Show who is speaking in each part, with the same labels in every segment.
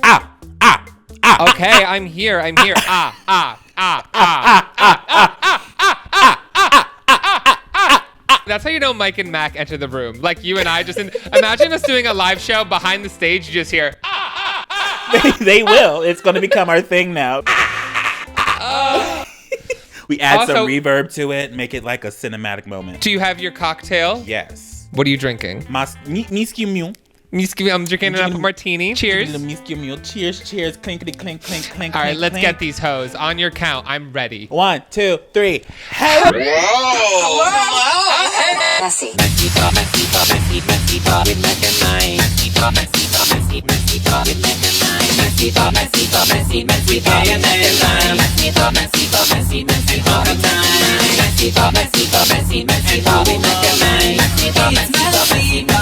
Speaker 1: Okay, I'm here. That's how you know Mike and Mac enter the room. Like you and I just imagine us doing a live show behind the stage. You just hear.
Speaker 2: They will. It's going to become our thing now. We add some reverb to it, make it like a cinematic moment.
Speaker 1: Do you have your cocktail?
Speaker 2: Yes.
Speaker 1: What are you drinking? I'm drinking an apple martini. Cheers.
Speaker 2: Cheers. Clinkety clink, clink, clink.
Speaker 1: All right, let's
Speaker 2: clink.
Speaker 1: get these hoes. On your count, I'm ready.
Speaker 2: 1, 2, 3. Hello.
Speaker 3: Messy.
Speaker 4: MessyPod with Mac and Mike. MessyPod with Mac and Mike. MessyPod and time. MessyPod with Mac and Mike. MessyPod with Mac and Mike.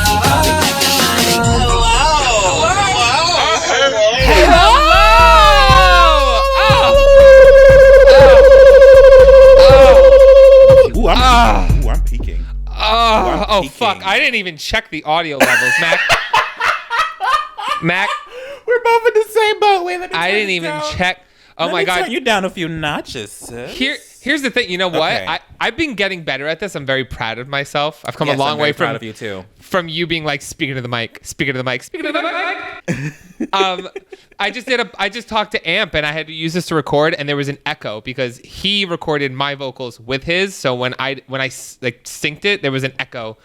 Speaker 2: Ooh, I'm peeking.
Speaker 1: Oh, fuck. I didn't even check the audio levels, Mac. Mac.
Speaker 2: We're both in the same boat. Wait, let me
Speaker 1: I didn't even check. Oh, my God.
Speaker 2: Turn you down a few notches, sis.
Speaker 1: Here's the thing. You know what?
Speaker 2: Okay.
Speaker 1: I've been getting better at this. I'm very proud of myself. I've come a
Speaker 2: Yes,
Speaker 1: long
Speaker 2: I'm
Speaker 1: way
Speaker 2: very proud of you too.
Speaker 1: From you being like, speaking to the mic. I just talked to Amp and I had to use this to record and there was an echo because he recorded my vocals with his. So when I like synced it, there was an echo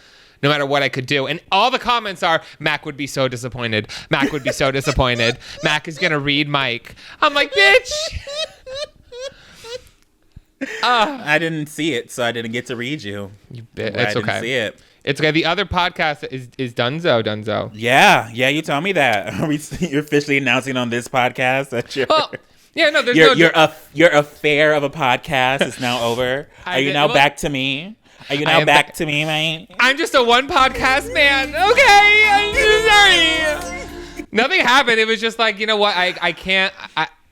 Speaker 1: no matter what I could do. And all the comments are, Mac would be so disappointed. Mac would be so disappointed. Mac is going to read Mike. I'm like, bitch.
Speaker 2: I didn't see it, so I didn't get to read you.
Speaker 1: You bitch.
Speaker 2: I
Speaker 1: It's
Speaker 2: didn't
Speaker 1: okay.
Speaker 2: see it.
Speaker 1: It's okay. The other podcast is Dunzo.
Speaker 2: Yeah, you told me that. You're officially announcing on this podcast that your affair of a podcast is now over. Are you now back to me? Are you now back to me, man?
Speaker 1: I'm just a one podcast man. Okay, I'm so sorry. Nothing happened. It was just like, you know what? I can't.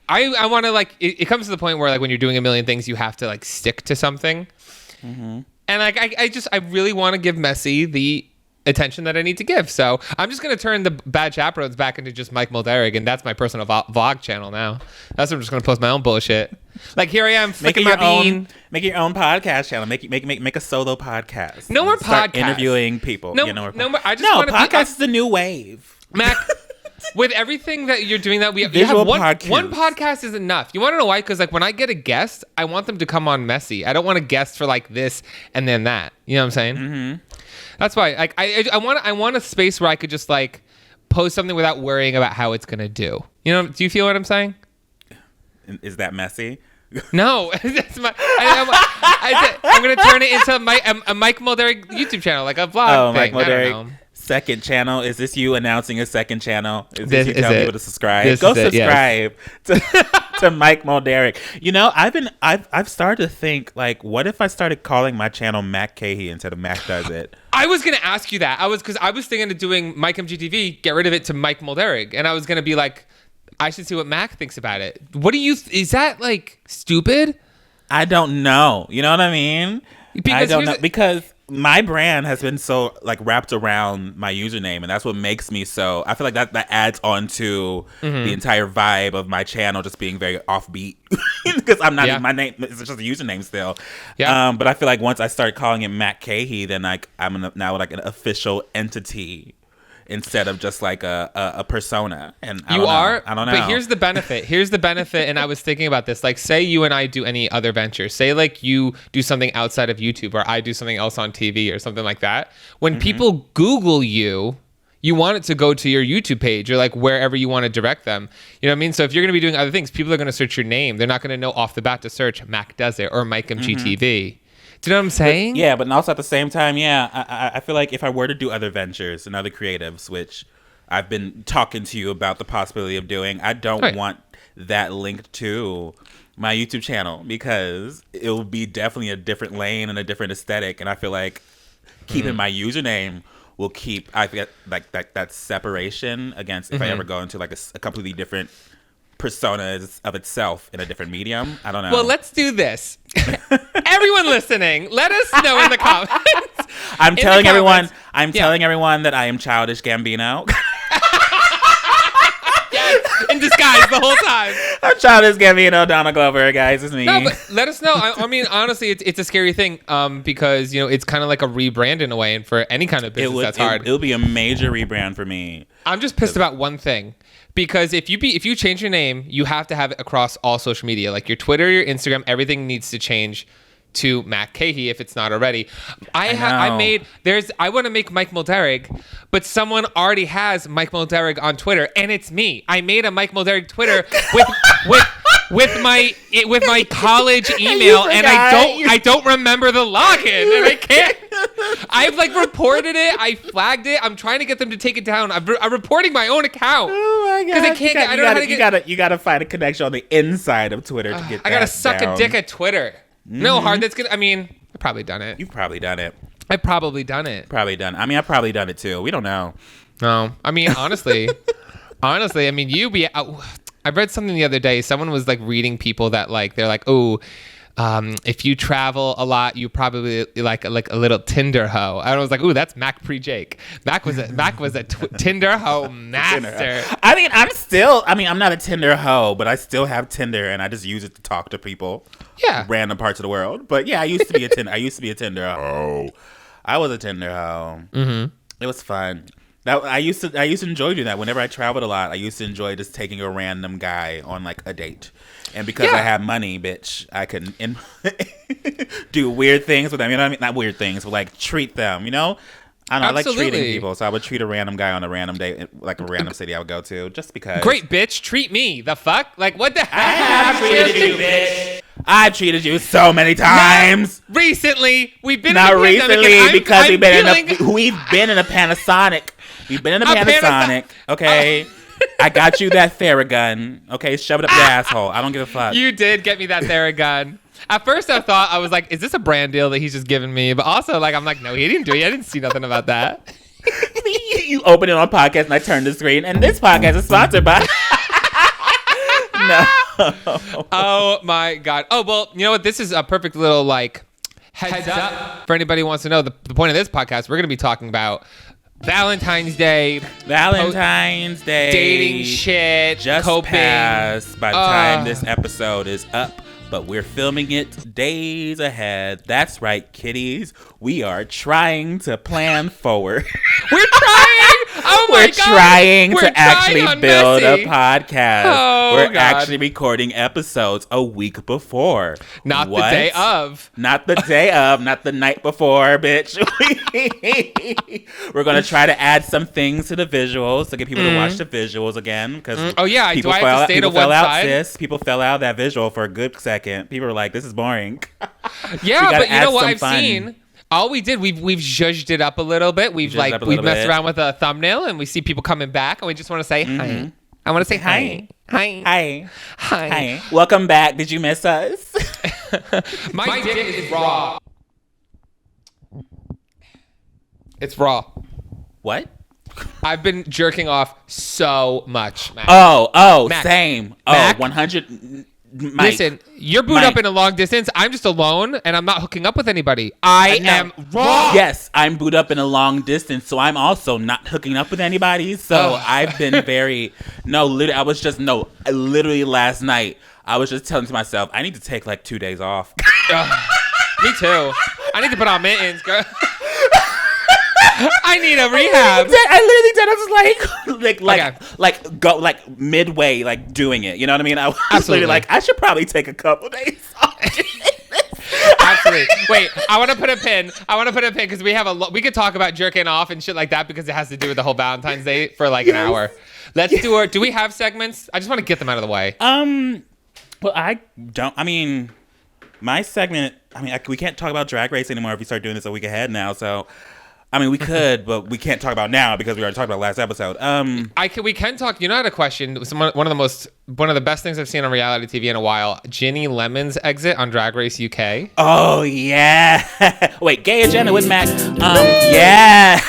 Speaker 1: I want to like. It comes to the point where like when you're doing a million things, you have to like stick to something. Mm-hmm. And like I really want to give Messy the attention that I need to give. So I'm just gonna turn the Bad Chaperones back into just Mike Mulderig, and that's my personal vlog channel now. That's what I'm just gonna post my own bullshit. Like here I am flicking my bean.
Speaker 2: Make your own podcast channel. Make a solo podcast.
Speaker 1: No more
Speaker 2: Start
Speaker 1: podcasts.
Speaker 2: Interviewing people.
Speaker 1: No more. I just want to
Speaker 2: podcast is the new wave.
Speaker 1: Mac. With everything that you're doing, that you
Speaker 2: Visual
Speaker 1: have one
Speaker 2: podcast.
Speaker 1: podcast is enough. You want to know why? Because like when I get a guest, I want them to come on Messy. I don't want a guest for like this and then that. You know what I'm saying? Mm-hmm. That's why. Like I want a space where I could just like post something without worrying about how it's gonna do. You know? Do you feel what I'm saying?
Speaker 2: Is that messy?
Speaker 1: No, that's I'm gonna turn it into a Mike Mulderig YouTube channel, like a vlog thing.
Speaker 2: Mike Mulderig.
Speaker 1: I don't know.
Speaker 2: Second channel. Is this you announcing a second channel? Is this you
Speaker 1: is
Speaker 2: telling
Speaker 1: it.
Speaker 2: people to subscribe?
Speaker 1: This
Speaker 2: Go
Speaker 1: is it,
Speaker 2: subscribe to Mike Mulderig. You know, I've started to think like, what if I started calling my channel Mac Cahey instead of Mac Does It?
Speaker 1: I was gonna ask you that. I was thinking of doing Mike MGTV, get rid of it to Mike Mulderig, and I was gonna be like, I should see what Mac thinks about it. What do you? Is that like stupid?
Speaker 2: I don't know. You know what I mean?
Speaker 1: Because
Speaker 2: I don't know because my brand has been so like wrapped around my username, and that's what makes me so. I feel like that adds on to the entire vibe of my channel just being very offbeat because I'm not my name. It's just a username still. Yeah. But I feel like once I start calling it Mac Cahey, then like I'm now like an official entity instead of just like a persona. And I don't know.
Speaker 1: But here's the benefit. And I was thinking about this. Like, say you and I do any other venture. Say like you do something outside of YouTube, or I do something else on TV or something like that. When people Google you, you want it to go to your YouTube page or like wherever you want to direct them. You know what I mean? So if you're going to be doing other things, people are going to search your name. They're not going to know off the bat to search Mac Does It or Mike MGTV. Do you know what I'm saying?
Speaker 2: But also at the same time, I feel like if I were to do other ventures and other creatives, which I've been talking to you about the possibility of doing, I don't want that linked to my YouTube channel because it will be definitely a different lane and a different aesthetic. And I feel like keeping my username will keep, I get like that separation against if I ever go into like a completely different persona of itself in a different medium. I don't know.
Speaker 1: Well, let's do this. Everyone listening, let us know in the comments.
Speaker 2: I'm telling everyone that I am Childish Gambino.
Speaker 1: Yes. the whole time.
Speaker 2: I'm Childish Gambino, Donna Glover, guys. It's me.
Speaker 1: No, but let us know. I mean, honestly, it's a scary thing because, it's kind of like a rebrand in a way. And for any kind of business, that's hard.
Speaker 2: It'll be a major rebrand for me.
Speaker 1: I'm just pissed about one thing. Because if you change your name, you have to have it across all social media. Like your Twitter, your Instagram, everything needs to change to Mac Cahey if it's not already. I want to make Mike Mulderig, but someone already has Mike Mulderig on Twitter, and it's me. I made a Mike Mulderig Twitter with my college email, and I don't remember the login, and I can't. I've like reported it. I flagged it. I'm trying to get them to take it down. I'm reporting my own account.
Speaker 2: Oh my god!
Speaker 1: Because I can't get. I don't know how to get.
Speaker 2: You gotta find a connection on the inside of Twitter to get.
Speaker 1: I gotta suck a dick at Twitter. No hard. That's good. I mean, I've probably done it.
Speaker 2: You've probably done it.
Speaker 1: I've probably done it.
Speaker 2: I mean, I've probably done it too. We don't know.
Speaker 1: No, I mean, honestly, I mean, I read something the other day. Someone was like reading people that like they're like, oh, if you travel a lot, you probably like a little Tinder hoe. I was like, ooh, that's Mac pre-Jake. Mac was a Tinder hoe master.
Speaker 2: I mean, I'm not a Tinder hoe, but I still have Tinder, and I just use it to talk to people.
Speaker 1: Yeah,
Speaker 2: random parts of the world. But yeah, I used to be a Tinder hoe. I was a Tinder hoe. Mm-hmm. It was fun. I used to enjoy doing that. Whenever I traveled a lot, I used to enjoy just taking a random guy on like a date. And because I have money, bitch, I can do weird things with them. You know what I mean? Not weird things, but like treat them. You know? I don't know.
Speaker 1: Absolutely.
Speaker 2: I like treating people, so I would treat a random guy on a random date, like a random city I would go to, just because.
Speaker 1: Great, bitch. Treat me. The fuck? Like, what the heck?
Speaker 2: I treated you, bitch. I've treated you so many times.
Speaker 1: Not recently. We've been
Speaker 2: not
Speaker 1: in the
Speaker 2: recently because we've been in a Panasonic. We've been in a Panasonic. Okay. I got you that Theragun. Okay, shove it up your asshole. I don't give a fuck.
Speaker 1: You did get me that Theragun. At first, I was like, is this a brand deal that he's just giving me? But also, like, I'm like, no, he didn't do it. I didn't see nothing about that.
Speaker 2: You open it on podcast, and I turn the screen, and this podcast is sponsored by. No.
Speaker 1: Oh my god. Oh well, you know what? This is a perfect little like heads up for anybody who wants to know. The point of this podcast, we're going to be talking about Valentine's Day, dating shit,
Speaker 2: just
Speaker 1: coping.
Speaker 2: Passed by the time this episode is up. But we're filming it days ahead. That's right, kiddies. We are trying to plan forward.
Speaker 1: We're trying. Oh my God.
Speaker 2: We're trying to actually build a podcast.
Speaker 1: Oh,
Speaker 2: we're
Speaker 1: God.
Speaker 2: actually recording episodes a week before.
Speaker 1: Not the day of.
Speaker 2: Not the day of. Not the night before, bitch. We're going to try to add some things to the visuals to get people to watch the visuals again. Because
Speaker 1: oh, yeah. Do I have to stay to one side?
Speaker 2: People fell out of that visual for a good second. People were like, this is boring.
Speaker 1: Yeah, but you know what I've seen? All we did, we've zhuzhed it up a little bit. We've messed around with a thumbnail, and we see people coming back, and we just want to say hi. I want to say hi. Hi.
Speaker 2: Welcome back. Did you miss us?
Speaker 1: My dick is raw. It's raw.
Speaker 2: What?
Speaker 1: I've been jerking off so much, Mac.
Speaker 2: Oh,
Speaker 1: Mac.
Speaker 2: Same.
Speaker 1: Mac.
Speaker 2: 100. Mike.
Speaker 1: Listen, you're booed up in a long distance. I'm just alone, and I'm not hooking up with anybody. I am raw.
Speaker 2: Yes, I'm booed up in a long distance, so I'm also not hooking up with anybody. So I've been very literally last night I was just telling to myself I need to take like 2 days off.
Speaker 1: Me too. I need to put on mittens, girl. I need a rehab.
Speaker 2: I literally did. I was like midway, like doing it. You know what I mean? I was literally like, I should probably take a couple days off. Absolutely.
Speaker 1: Wait, I want to put a pin. Because we have we could talk about jerking off and shit like that because it has to do with the whole Valentine's Day for like an hour. Let's do do we have segments? I just want to get them out of the way.
Speaker 2: Well, I don't. I mean, my segment. I mean, we can't talk about Drag Race anymore if we start doing this a week ahead now. So. I mean, we could, but we can't talk about now because we already talked about last episode.
Speaker 1: We can talk. You know, I had a question. One of the best things I've seen on reality TV in a while. Ginny Lemon's exit on Drag Race UK.
Speaker 2: Oh yeah. Wait, gay agenda with Mac. Yeah.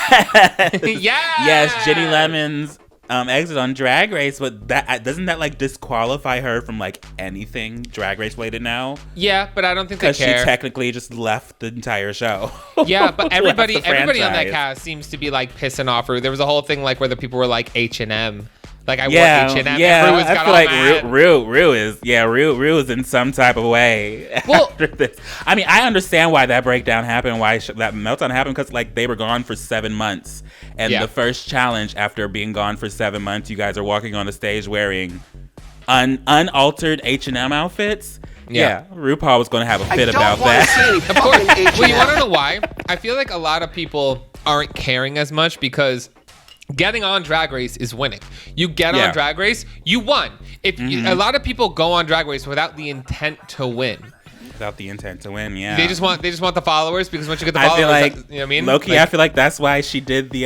Speaker 2: Yes, Ginny Lemon's exit on Drag Race, but that doesn't that like disqualify her from like anything Drag Race related now?
Speaker 1: Yeah, but I don't think they care.
Speaker 2: Because she technically just left the entire show.
Speaker 1: Yeah, but everybody on that cast seems to be like pissing off her. There was a whole thing like where the people were like H&M. Like I wore H&M and Rue has
Speaker 2: I
Speaker 1: got
Speaker 2: feel
Speaker 1: all
Speaker 2: like
Speaker 1: mad.
Speaker 2: Rue is in some type of way
Speaker 1: Well-
Speaker 2: after this. I mean, I understand why that breakdown happened, why that meltdown happened, because like they were gone for 7 months, and the first challenge after being gone for 7 months, you guys are walking on the stage wearing unaltered H&M outfits. Yeah, RuPaul was going to have a fit about that.
Speaker 1: Of course. Well, you want to know why? I feel like a lot of people aren't caring as much because getting on Drag Race is winning. You get on Drag Race, you won. If a lot of people go on Drag Race without the intent to win.
Speaker 2: Without the intent to win, yeah.
Speaker 1: They just want the followers, because once you get the followers,
Speaker 2: I feel like,
Speaker 1: you know what I mean?
Speaker 2: Low-key,
Speaker 1: like,
Speaker 2: I feel like that's why she did the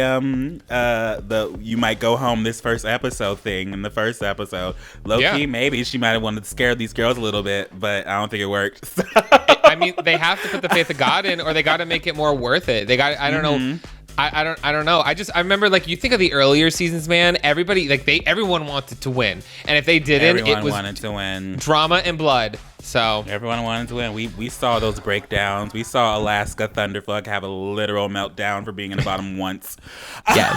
Speaker 2: you might go home this first episode thing in the first episode. Low-key, maybe she might have wanted to scare these girls a little bit, but I don't think it worked. So.
Speaker 1: I mean, they have to put the faith of God in, or they got to make it more worth it. They got, I don't know. I don't know. I remember, like, you think of the earlier seasons, man. Everybody, like, everyone wanted to win, and if they didn't,
Speaker 2: Everyone
Speaker 1: it was
Speaker 2: wanted to win.
Speaker 1: Drama and blood. So
Speaker 2: everyone wanted to win. We saw those breakdowns. We saw Alaska Thunderfuck have a literal meltdown for being in the bottom once.
Speaker 1: Yes.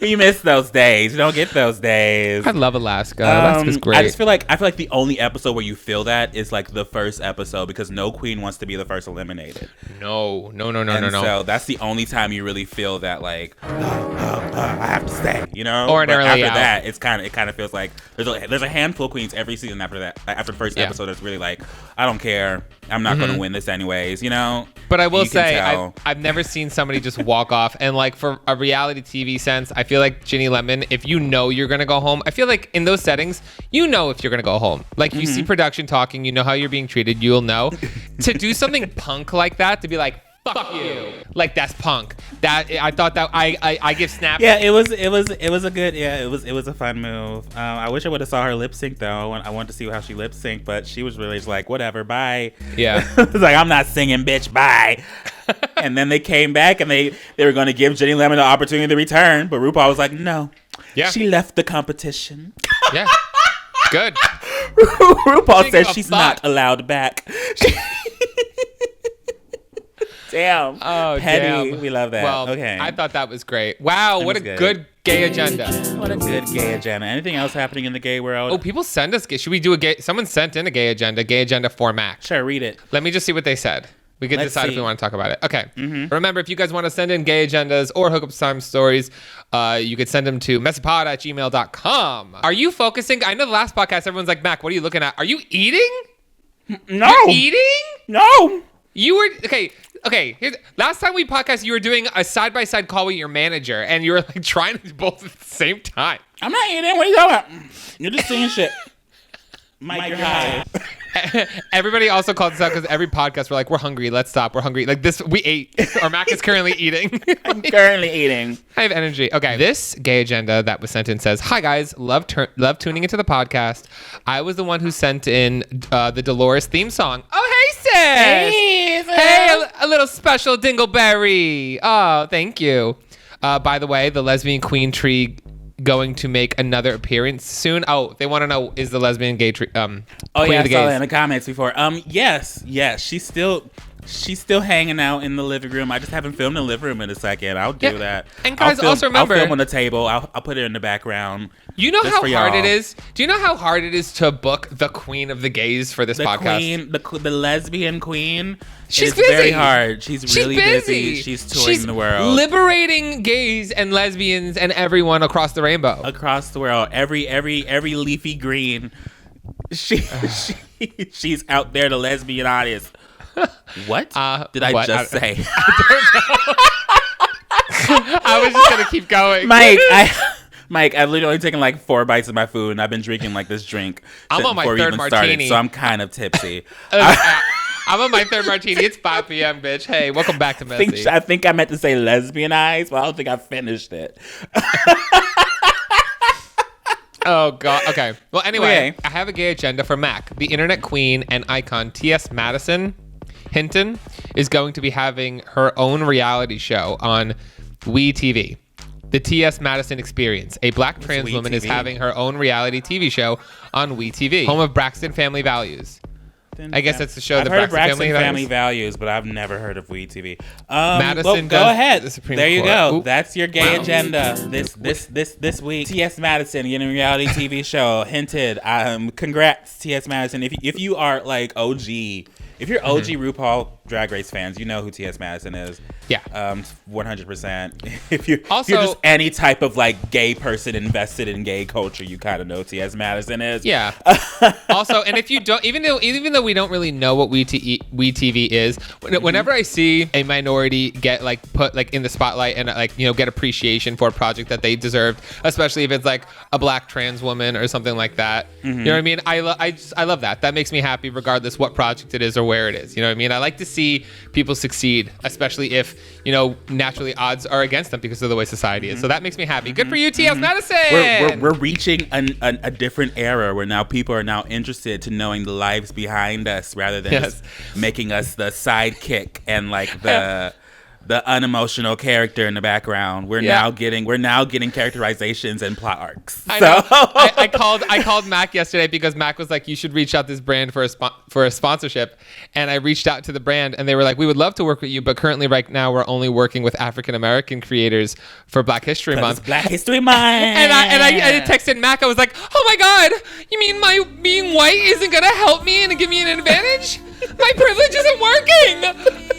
Speaker 2: You miss those days. You don't get those days.
Speaker 1: I love Alaska. Alaska's great.
Speaker 2: I feel like the only episode where you feel that is like the first episode, because no queen wants to be the first eliminated.
Speaker 1: No.
Speaker 2: So that's the only time you really feel that, like, I have to stay, you know.
Speaker 1: Or an early
Speaker 2: after
Speaker 1: out.
Speaker 2: that, it kind of feels like there's a handful of queens every season after that. After the first episode, it's really like, I don't care. I'm not going to win this anyways, you know.
Speaker 1: But I will say, I've never seen somebody just walk off. And like, for a reality TV sense, I feel like Ginny Lemon, if you know you're going to go home, I feel like in those settings, you know if you're going to go home. Like, you see production talking, you know how you're being treated, you'll know. To do something punk like that, to be like, fuck you, like, that's punk. That I thought that I give snaps.
Speaker 2: Yeah, it was a good, it was a fun move. I wish I would have saw her lip sync though. I wanted to see how she lip synced, but she was really just like, whatever, bye.
Speaker 1: Yeah.
Speaker 2: It's like, I'm not singing, bitch, bye. And then they came back and they were going to give Ginny Lemon the opportunity to return, but RuPaul was like, no. Yeah. She left the competition.
Speaker 1: Yeah. Good.
Speaker 2: RuPaul says she's not allowed back. Damn.
Speaker 1: Oh,
Speaker 2: petty.
Speaker 1: damn.
Speaker 2: We love that.
Speaker 1: Well,
Speaker 2: okay.
Speaker 1: I thought that was great. Wow, what a good gay agenda.
Speaker 2: What a good gay agenda. Anything else happening in the gay world?
Speaker 1: Oh, people send us gay. Should we do a gay? Someone sent in a gay agenda for Mac.
Speaker 2: Sure, read it.
Speaker 1: Let me just see what they said. We can decide if we want to talk about it. Okay. Remember, if you guys want to send in gay agendas or hookup time stories, you could send them to MessyPod@gmail.com. Are you focusing? I know the last podcast, everyone's like, Mac, what are you looking at? Are you eating?
Speaker 2: No.
Speaker 1: You're eating?
Speaker 2: No.
Speaker 1: You were, okay. Last time we podcast, you were doing a side-by-side call with your manager, and you were like trying to do both at the same time.
Speaker 2: I'm not eating. What are you talking about? You're just saying shit. Mike, you're high.
Speaker 1: Everybody also called us out because every podcast we're like, we're hungry, let's stop, we're hungry. Like this, we ate. Or Mac is currently eating.
Speaker 2: I'm currently eating.
Speaker 1: I have energy. Okay, this gay agenda that was sent in says, hi guys, love tuning into the podcast. I was the one who sent in the Dolores theme song. Oh, hey sis! Hey, a little special dingleberry. Oh, thank you. By the way, the lesbian queen tree going to make another appearance soon. Oh, they want to know, is the lesbian gay tree
Speaker 2: oh yeah, I saw that in the comments before. Yes, she's still hanging out in the living room. I just haven't filmed in the living room in a second. I'll do that.
Speaker 1: And guys, also remember,
Speaker 2: I'll film on the table. I'll put it in the background.
Speaker 1: You know how hard it is? Do you know how hard it is to book the queen of the gays for this podcast?
Speaker 2: The lesbian queen.
Speaker 1: She's
Speaker 2: it's
Speaker 1: busy.
Speaker 2: Very hard. She's really busy. She's touring the world.
Speaker 1: Liberating gays and lesbians and everyone across the rainbow.
Speaker 2: Across the world. Every leafy green. She's out there to lesbianize. What did I just say?
Speaker 1: I was just gonna keep going.
Speaker 2: Mike, I've literally taken like 4 bites of my food, and I've been drinking like this drink
Speaker 1: I'm on my third martini,
Speaker 2: so I'm kind of tipsy.
Speaker 1: I'm on my third martini. It's 5 p.m., bitch. Hey, welcome back to Messy.
Speaker 2: I think I meant to say lesbianize, but I don't think I finished it.
Speaker 1: Oh, God. Okay. Well, anyway, I have a gay agenda for Mac. The internet queen and icon T.S. Madison Hinton is going to be having her own reality show on WeTV. The T.S. Madison Experience. A black trans woman is having her own reality TV show on WeTV, home of Braxton Family Values. I guess that's the show.
Speaker 2: I've heard of Braxton Family Values, but I've never heard of Weed TV.
Speaker 1: Madison,
Speaker 2: go ahead.
Speaker 1: The Supreme
Speaker 2: there you
Speaker 1: Court.
Speaker 2: go.
Speaker 1: Ooh.
Speaker 2: That's your gay agenda this week. T.S. Madison getting a reality TV show. Hinted. Congrats, T.S. Madison. If you are like OG. If you're OG RuPaul Drag Race fans, you know who T.S. Madison is.
Speaker 1: Yeah.
Speaker 2: 100%. If you're just any type of like gay person invested in gay culture, you kind of know T.S. Madison is.
Speaker 1: Yeah. Also, and if you don't, even though we don't really know what We TV is, whenever I see a minority get like put like in the spotlight and like, you know, get appreciation for a project that they deserved, especially if it's like a black trans woman or something like that. You know what I mean? I love that. That makes me happy regardless what project it is or where it is. You know what I mean? I like to see people succeed, especially if, you know, naturally odds are against them because of the way society is. So that makes me happy. Good for you, T.S. Madison.
Speaker 2: We're reaching a different era where now people are now interested to knowing the lives behind us rather than just making us the sidekick and like the unemotional character in the background. We're now getting characterizations and plot arcs.
Speaker 1: I know. I called Mac yesterday because Mac was like, you should reach out this brand for a sponsorship, and I reached out to the brand and they were like, we would love to work with you, but currently right now we're only working with African American creators for Black History Month.
Speaker 2: Black History Month.
Speaker 1: and I texted Mac. I was like, oh my god, you mean my being white isn't gonna help me and give me an advantage? My privilege isn't working.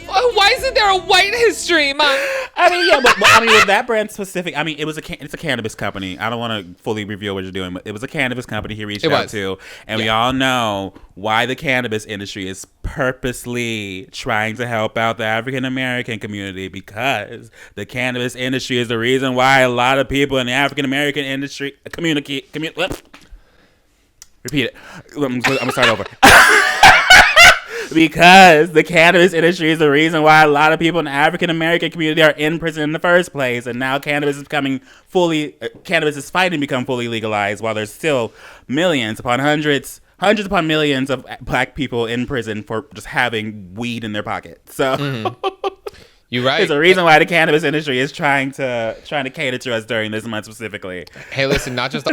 Speaker 1: Why isn't there a white history month?
Speaker 2: I mean, yeah, but I mean, with that brand specific, I mean, it's a cannabis company. I don't want to fully reveal what you're doing, but it was a cannabis company he reached out to, and we all know why the cannabis industry is purposely trying to help out the African American community, because the cannabis industry is the reason why a lot of people in the African American industry repeat it. I'm gonna start over. Because the cannabis industry is the reason why a lot of people in the African American community are in prison in the first place, and now cannabis is fighting to become fully legalized, while there's still millions upon hundreds upon millions of black people in prison for just having weed in their pocket. So
Speaker 1: you're right.
Speaker 2: There's a reason why the cannabis industry is trying to cater to us during this month specifically.
Speaker 1: Hey, listen, not just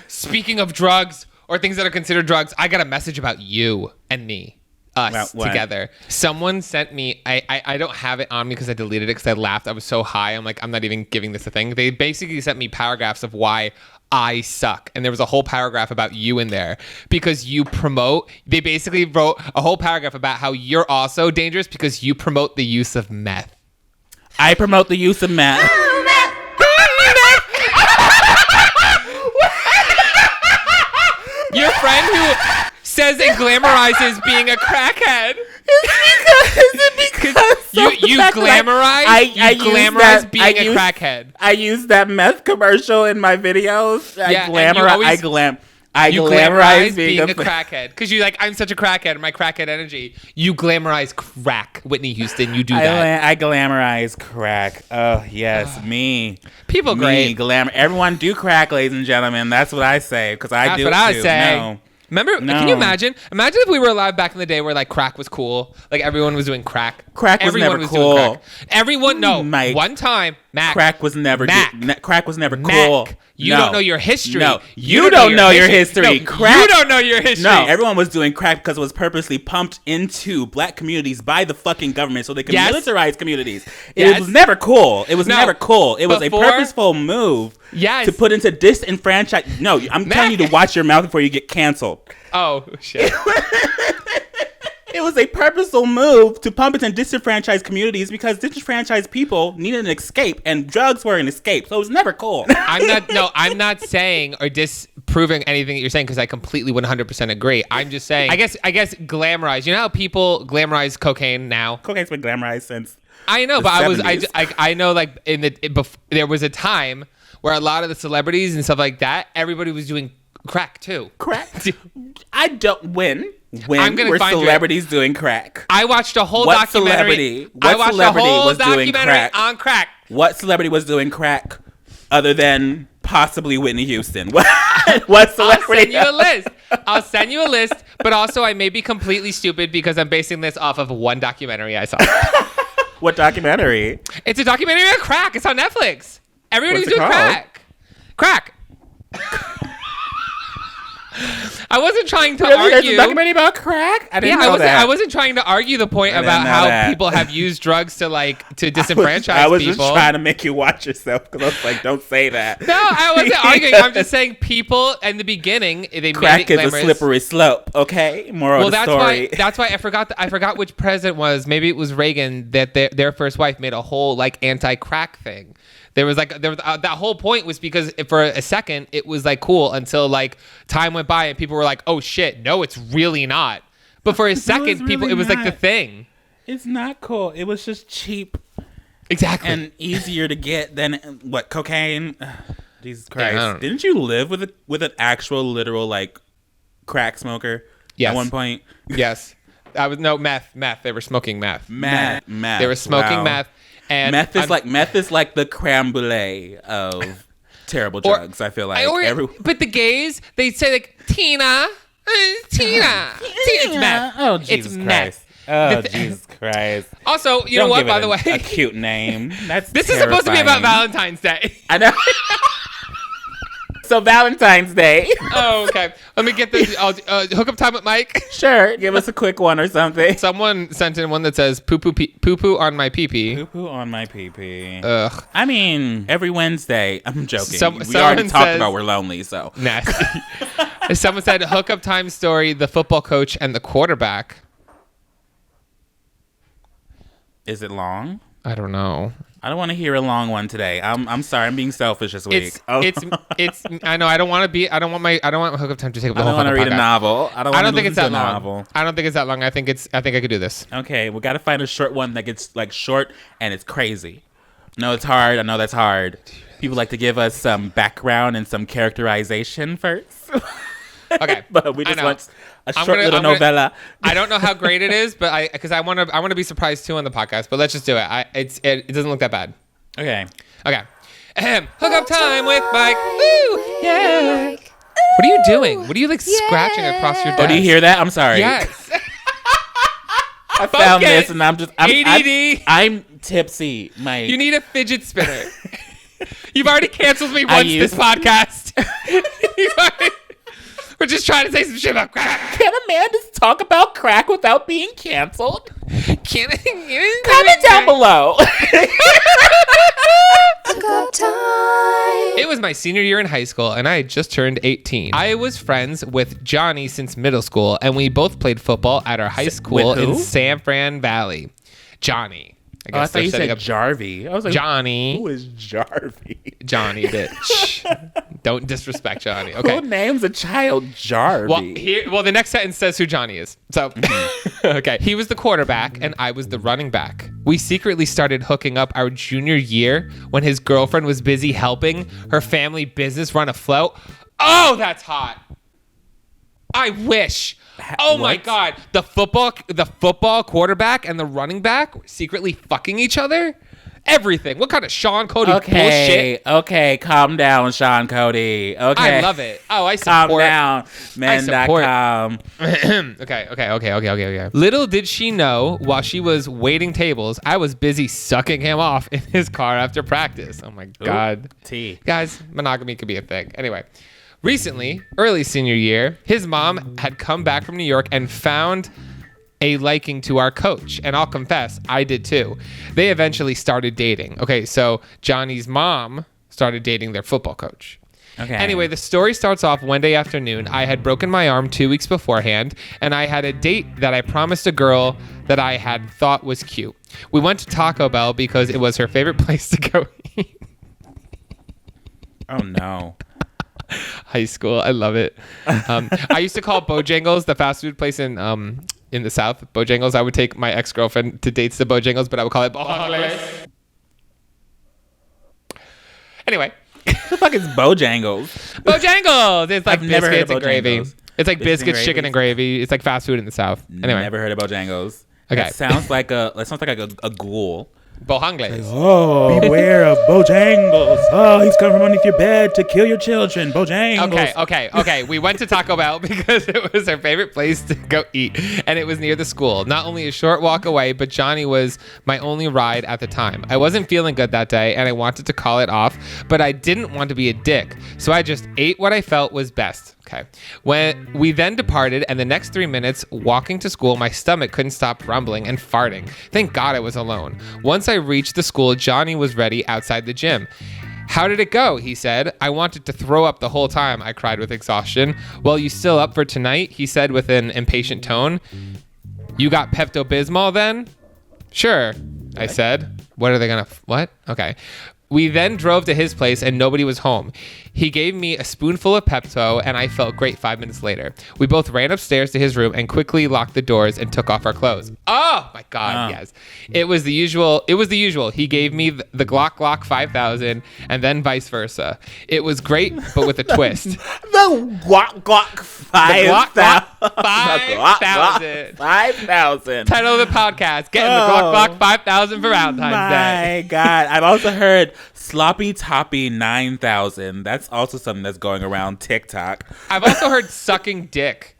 Speaker 1: speaking of drugs or things that are considered drugs, I got a message about you and me. Us together. Someone sent me, I don't have it on me because I deleted it because I laughed. I was so high. I'm like, I'm not even giving this a thing. They basically sent me paragraphs of why I suck. And there was a whole paragraph about you in there because they basically wrote a whole paragraph about how you're also dangerous because you promote the use of meth.
Speaker 2: I promote the use of meth.
Speaker 1: Your friend who says it glamorizes being a crackhead. You glamorize being a crackhead.
Speaker 2: I use that meth commercial in my videos. I glamorize being a
Speaker 1: crackhead because you're like, I'm such a crackhead. My crackhead energy. You glamorize crack, Whitney Houston. You do that.
Speaker 2: I glamorize crack. Oh yes, me.
Speaker 1: People great.
Speaker 2: Everyone do crack, ladies and gentlemen. That's what I say because I do.
Speaker 1: That's what
Speaker 2: too.
Speaker 1: I say.
Speaker 2: No.
Speaker 1: Remember, can you imagine? Imagine if we were alive back in the day where like crack was cool. Like everyone was doing crack.
Speaker 2: Crack was never cool.
Speaker 1: Mike. One time, Mac.
Speaker 2: Crack was never cool.
Speaker 1: You don't know your history.
Speaker 2: No, you don't know your history. Crack.
Speaker 1: You don't know your history.
Speaker 2: No, everyone was doing crack because it was purposely pumped into black communities by the fucking government so they could militarize communities. It was never cool. It was never cool. It was a purposeful move to put into disenfranchised. No, I'm telling you to watch your mouth before you get canceled.
Speaker 1: Oh, shit.
Speaker 2: It was a purposeful move to pump into disenfranchised communities because disenfranchised people needed an escape, and drugs were an escape. So it was never cool.
Speaker 1: I'm not saying or disproving anything that you're saying because I completely 100% agree. I'm just saying, I guess glamorize. You know how people glamorize cocaine now?
Speaker 2: Cocaine's been glamorized since
Speaker 1: I know,
Speaker 2: the
Speaker 1: but
Speaker 2: 70s.
Speaker 1: I know like there was a time where a lot of the celebrities and stuff like that, everybody was doing crack too.
Speaker 2: Crack? When were celebrities doing crack?
Speaker 1: I watched a whole documentary.
Speaker 2: What celebrity was doing crack?
Speaker 1: On crack.
Speaker 2: What celebrity was doing crack other than possibly Whitney Houston? What celebrity?
Speaker 1: I'll send you a list, but also I may be completely stupid because I'm basing this off of one documentary I saw.
Speaker 2: What documentary?
Speaker 1: It's a documentary on crack. It's on Netflix. Everybody's doing
Speaker 2: called?
Speaker 1: crack. I wasn't trying to
Speaker 2: Really? There's
Speaker 1: argue.
Speaker 2: a documentary about crack? I didn't know that.
Speaker 1: I wasn't trying to argue the point about how people have used drugs to disenfranchise people.
Speaker 2: I was just trying to make you watch yourself because I was like, don't say that.
Speaker 1: No, I wasn't arguing. I'm just saying people in the beginning they
Speaker 2: crack
Speaker 1: made it
Speaker 2: is a slippery slope. Okay, moral of the story.
Speaker 1: That's why I forgot which president was. Maybe it was Reagan that their first wife made a whole anti-crack thing. There was that whole point was because for a second it was cool until time went by and people were like, oh shit, no, it's really not. But for a second, it was the thing.
Speaker 2: It's not cool. It was just cheap.
Speaker 1: Exactly.
Speaker 2: And easier to get than cocaine. Jesus Christ!
Speaker 1: Yeah,
Speaker 2: didn't you live with an actual literal crack smoker?
Speaker 1: Yes.
Speaker 2: At one point.
Speaker 1: Yes. Meth. They were smoking meth.
Speaker 2: Meth.
Speaker 1: They were smoking meth. And
Speaker 2: meth is like the creme brulee of terrible drugs. I feel like
Speaker 1: but the gays, they say Tina, it's meth.
Speaker 2: Oh Jesus
Speaker 1: it's
Speaker 2: Christ!
Speaker 1: Meth.
Speaker 2: Oh Jesus Christ!
Speaker 1: Also, you know what? By the way,
Speaker 2: a cute name.
Speaker 1: This is supposed to be about Valentine's Day.
Speaker 2: I know. So Valentine's Day.
Speaker 1: Oh, okay. Let me get this. Hook up time with Mike.
Speaker 2: Sure. Give us a quick one or something.
Speaker 1: Someone sent in one that says poo poo on my pee pee.
Speaker 2: Poo poo on my pee pee.
Speaker 1: Ugh.
Speaker 2: I mean, every Wednesday. I'm joking. We already talked about we're lonely, so.
Speaker 1: Nasty. Someone said hook up time story, the football coach and the quarterback.
Speaker 2: Is it long?
Speaker 1: I don't know.
Speaker 2: I don't want to hear a long one today. I'm sorry. I'm being selfish this week.
Speaker 1: It's. I know. I don't want hook up time to take up the whole.
Speaker 2: I don't want to read a novel. I don't think it's that long.
Speaker 1: Novel. I don't think it's that long. I think I could do this.
Speaker 2: Okay, we got to find a short one that gets short and it's crazy. No, it's hard. I know that's hard. People like to give us some background and some characterization first.
Speaker 1: Okay,
Speaker 2: but we just want a short little novella.
Speaker 1: I don't know how great it is, but I want to be surprised too on the podcast. But let's just do it. It doesn't look that bad.
Speaker 2: Okay.
Speaker 1: Hook up time with Mike. Woo! Yeah. What are you doing? What are you scratching across your desk?
Speaker 2: Oh, do you hear that? I'm sorry.
Speaker 1: Yes.
Speaker 2: I found this and I'm
Speaker 1: ADD.
Speaker 2: I'm tipsy, Mike.
Speaker 1: You need a fidget spinner. You've already canceled me once this podcast. We're just trying to say some shit about crack.
Speaker 2: Can a man just talk about crack without being canceled?
Speaker 1: Comment
Speaker 2: down below.
Speaker 1: It was my senior year in high school, and I had just turned 18. I was friends with Johnny since middle school, and we both played football at our high school in San Fran Valley. Johnny.
Speaker 2: I thought you said Jarvie. I was like,
Speaker 1: Johnny.
Speaker 2: Who is Jarvie?
Speaker 1: Johnny, bitch. Don't disrespect Johnny. Okay.
Speaker 2: Who names a child Jarvie?
Speaker 1: Well, the next sentence says who Johnny is. So, okay. He was the quarterback, and I was the running back. We secretly started hooking up our junior year when his girlfriend was busy helping her family business run afloat. Oh, that's hot. I wish. Oh my God. The football quarterback and the running back were secretly fucking each other? Everything. What kind of Sean Cody bullshit?
Speaker 2: Okay, calm down, Sean Cody. Okay.
Speaker 1: I love it. Oh, I support.
Speaker 2: Calm down, men.com.
Speaker 1: Okay. Little did she know, while she was waiting tables, I was busy sucking him off in his car after practice. Oh my God.
Speaker 2: Tea.
Speaker 1: Guys, monogamy could be a thing. Anyway. Recently, early senior year, his mom had come back from New York and found a liking to our coach. And I'll confess, I did too. They eventually started dating. Okay, so Johnny's mom started dating their football coach.
Speaker 2: Okay.
Speaker 1: Anyway, the story starts off one day afternoon. I had broken my arm 2 weeks beforehand, and I had a date that I promised a girl that I had thought was cute. We went to Taco Bell because it was her favorite place to go eat.
Speaker 2: Oh, no.
Speaker 1: High school, I love it. I used to call Bojangles, the fast food place in the South, Bojangles. I would take my ex-girlfriend to dates to Bojangles, but I would call it Bojangles. Anyway,
Speaker 2: what the fuck is Bojangles?
Speaker 1: Bojangles. It's like
Speaker 2: I've never heard
Speaker 1: biscuits
Speaker 2: of
Speaker 1: and gravy.
Speaker 2: Bojangles.
Speaker 1: It's like biscuits, chicken, and gravy. It's like fast food in the South. Anyway,
Speaker 2: Never heard of Bojangles.
Speaker 1: Okay.
Speaker 2: That sounds like a ghoul.
Speaker 1: Bojangles.
Speaker 2: Oh, beware of Bojangles. Oh, he's coming from underneath your bed to kill your children. Bojangles.
Speaker 1: Okay. We went to Taco Bell because it was our favorite place to go eat, and it was near the school. Not only a short walk away, but Johnny was my only ride at the time. I wasn't feeling good that day, and I wanted to call it off, but I didn't want to be a dick, so I just ate what I felt was best. Okay. When we then departed, and the next 3 minutes walking to school, my stomach couldn't stop rumbling and farting. Thank God I was alone. Once I reached the school, Johnny was ready outside the gym. How did it go? He said. I wanted to throw up the whole time, I cried with exhaustion. Well, you still up for tonight? He said with an impatient tone. You got Pepto-Bismol then? Sure, I said. What are they gonna... What? Okay. We then drove to his place and nobody was home. He gave me a spoonful of Pepto and I felt great 5 minutes later. We both ran upstairs to his room and quickly locked the doors and took off our clothes. Oh my God, yes. It was the usual. He gave me the Gawk Gawk 5000 and then vice versa. It was great, but with a twist.
Speaker 2: The Gawk Gawk 5000. 5000.
Speaker 1: Title of the podcast, Getting the Gawk Gawk 5000 for Valentine's Day.
Speaker 2: My God. I've also heard Sloppy Toppy 9000. That's also something that's going around TikTok.
Speaker 1: I've also heard sucking dick.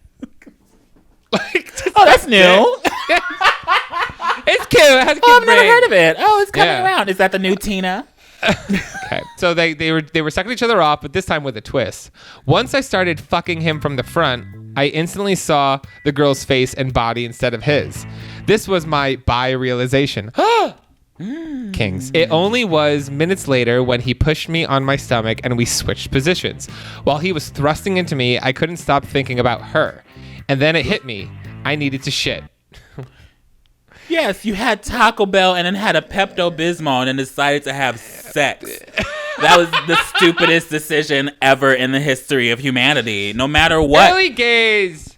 Speaker 2: That's new.
Speaker 1: It's cute. It has a cute
Speaker 2: I've never heard of it. Oh, it's coming around. Is that the new Tina?
Speaker 1: Okay. So they were sucking each other off, but this time with a twist. Once I started fucking him from the front, I instantly saw the girl's face and body instead of his. This was my bi realization. Kings. It only was minutes later when he pushed me on my stomach and we switched positions. While he was thrusting into me, I couldn't stop thinking about her. And then it hit me. I needed to shit.
Speaker 2: Yes, you had Taco Bell and then had a Pepto-Bismol and then decided to have sex. That was the stupidest decision ever in the history of humanity. No matter what.
Speaker 1: Early gays.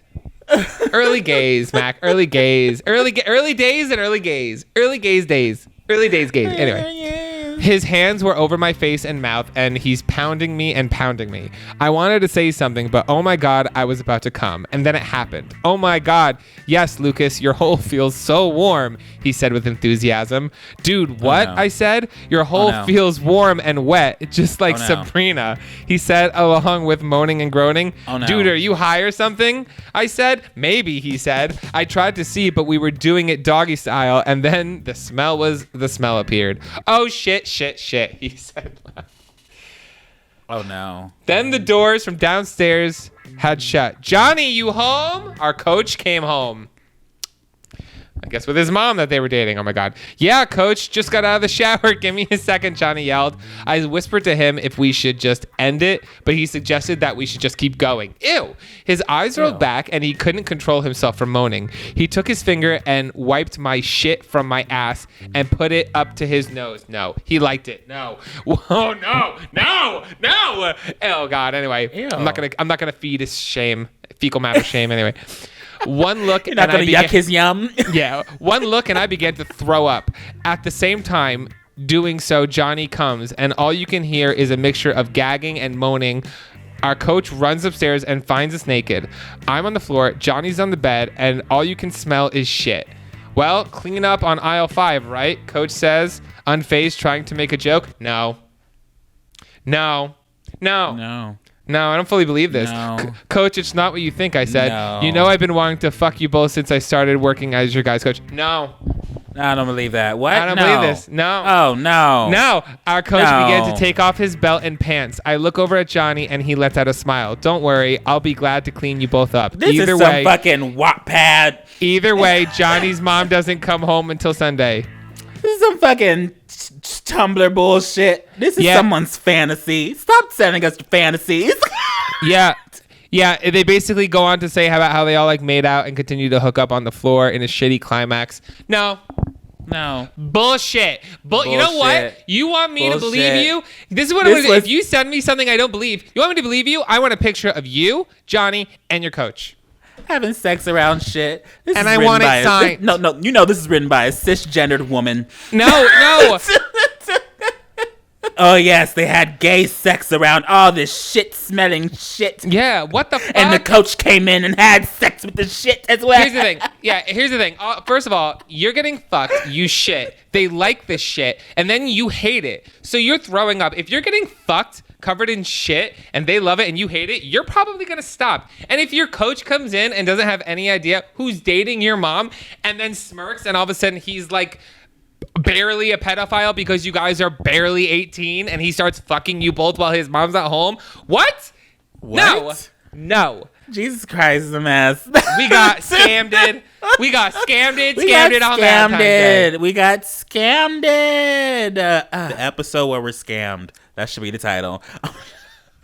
Speaker 1: Early gays, Mac. Early gays. Early days and early gays. Early gays days. Early days gays. Anyway, his hands were over my face and mouth, and he's pounding me and pounding me. I wanted to say something, but oh my God, I was about to come. And then it happened. Oh my God. Yes, Lucas, your hole feels so warm, he said with enthusiasm. Dude, what? I said. Your hole feels warm and wet, just like Sabrina. He said, along with moaning and groaning. Dude, are you high or something? I said. Maybe, he said. I tried to see, but we were doing it doggy style, and then the smell appeared. Oh, shit, he said.
Speaker 2: Oh, no.
Speaker 1: Then the doors from downstairs had shut. Johnny, you home? Our coach came home. I guess with his mom that they were dating. Oh my God. Yeah, coach, just got out of the shower. Give me a second, Johnny yelled. I whispered to him if we should just end it, but he suggested that we should just keep going. Ew. His eyes rolled back and he couldn't control himself from moaning. He took his finger and wiped my shit from my ass and put it up to his nose. No, he liked it. No. Whoa, no. Oh God. Anyway,
Speaker 2: Ew.
Speaker 1: I'm not gonna feed his shame, fecal matter shame. Anyway. One look,
Speaker 2: you're not gonna yuck his yum.
Speaker 1: Yeah, one look, and I began to throw up. At the same time, doing so, Johnny comes, and all you can hear is a mixture of gagging and moaning. Our coach runs upstairs and finds us naked. I'm on the floor, Johnny's on the bed, and all you can smell is shit. Well, clean up on aisle 5, right? Coach says, unfazed, trying to make a joke. No, I don't fully believe this.
Speaker 2: No.
Speaker 1: Coach, it's not what you think, I said.
Speaker 2: No.
Speaker 1: You know I've been wanting to fuck you both since I started working as your guys' coach. No.
Speaker 2: I don't believe that. What?
Speaker 1: I don't believe this. No.
Speaker 2: Oh, no.
Speaker 1: No. Our coach began to take off his belt and pants. I look over at Johnny and he lets out a smile. Don't worry. I'll be glad to clean you both up.
Speaker 2: This is some fucking Wattpad.
Speaker 1: Either way, Johnny's mom doesn't come home until Sunday.
Speaker 2: This is some fucking Tumblr bullshit. This is someone's fantasy. Stop sending us fantasies.
Speaker 1: Yeah, they basically go on to say about how they all like made out and continue to hook up on the floor in a shitty climax. No. Bullshit. You know what? You want me to believe you? This is what I'm going to do. If you send me something I don't believe, you want me to believe you? I want a picture of you, Johnny, and your coach.
Speaker 2: Having sex around shit.
Speaker 1: And I want it signed.
Speaker 2: No. You know this is written by a cisgendered woman.
Speaker 1: No.
Speaker 2: Oh yes, they had gay sex around all this shit-smelling shit.
Speaker 1: Yeah, what the fuck?
Speaker 2: And the coach came in and had sex with the shit as well.
Speaker 1: Here's the thing. Yeah, here's the thing. First of all, you're getting fucked. You shit. They like this shit, and then you hate it. So you're throwing up. If you're getting fucked, covered in shit, and they love it, and you hate it, you're probably gonna stop. And if your coach comes in and doesn't have any idea who's dating your mom, and then smirks, and all of a sudden he's like barely a pedophile because you guys are barely 18, and he starts fucking you both while his mom's at home. What? No.
Speaker 2: Jesus Christ, is a mess.
Speaker 1: We got scammed. We got scammed on Valentine's Day.
Speaker 2: We got scammed. The episode where we're scammed. That should be the title.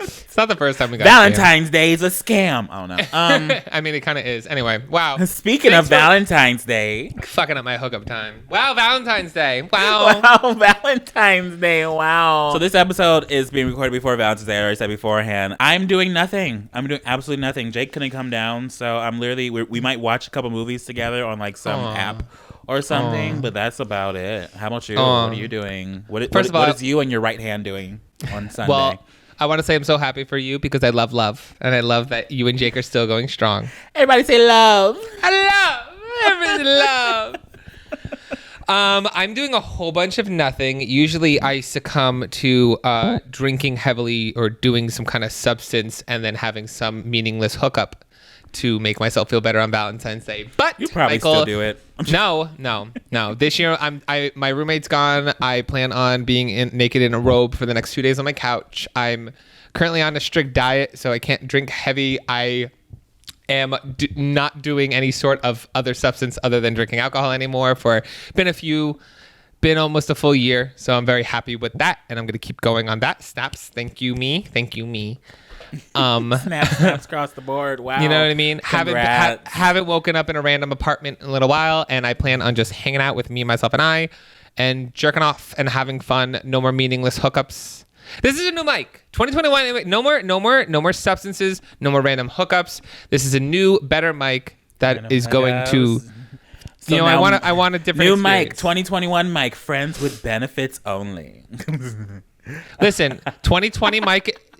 Speaker 1: It's not the first time we got
Speaker 2: Valentine's Day is a scam. I don't know.
Speaker 1: I mean, it kind of is. Anyway, wow.
Speaker 2: Speaking of Valentine's Day.
Speaker 1: Fucking up my hookup time. Wow, Valentine's Day. Wow.
Speaker 2: Wow, Valentine's Day. Wow. So this episode is being recorded before Valentine's Day. I already said beforehand. I'm doing nothing. I'm doing absolutely nothing. Jake couldn't come down, so I'm literally, we might watch a couple movies together on like some app or something, but that's about it. How about you? What are you doing? What is you and your right hand doing on Sunday?
Speaker 1: Well, I want to say I'm so happy for you because I love, and I love that you and Jake are still going strong.
Speaker 2: Everybody say love.
Speaker 1: Everybody love. I'm doing a whole bunch of nothing. Usually I succumb to drinking heavily or doing some kind of substance and then having some meaningless hookup to make myself feel better on Valentine's Day. But
Speaker 2: you probably
Speaker 1: Michael,
Speaker 2: still do it.
Speaker 1: No. This year, my roommate's gone. I plan on being naked in a robe for the next 2 days on my couch. I'm currently on a strict diet, so I can't drink heavy. I am not doing any sort of other substance other than drinking alcohol anymore for been almost a full year. So I'm very happy with that, and I'm going to keep going on that. Snaps. Thank you, me.
Speaker 2: Snaps across the board. Wow.
Speaker 1: You know what I mean? Haven't woken up in a random apartment in a little while, and I plan on just hanging out with me, myself, and I, and jerking off and having fun. No more meaningless hookups. This is a new mic. 2021. No more substances. No more random hookups. This is a new, better mic that is going to. So I want a different
Speaker 2: new
Speaker 1: experience.
Speaker 2: mic. 2021 mic. Friends with benefits only.
Speaker 1: Listen, 2020,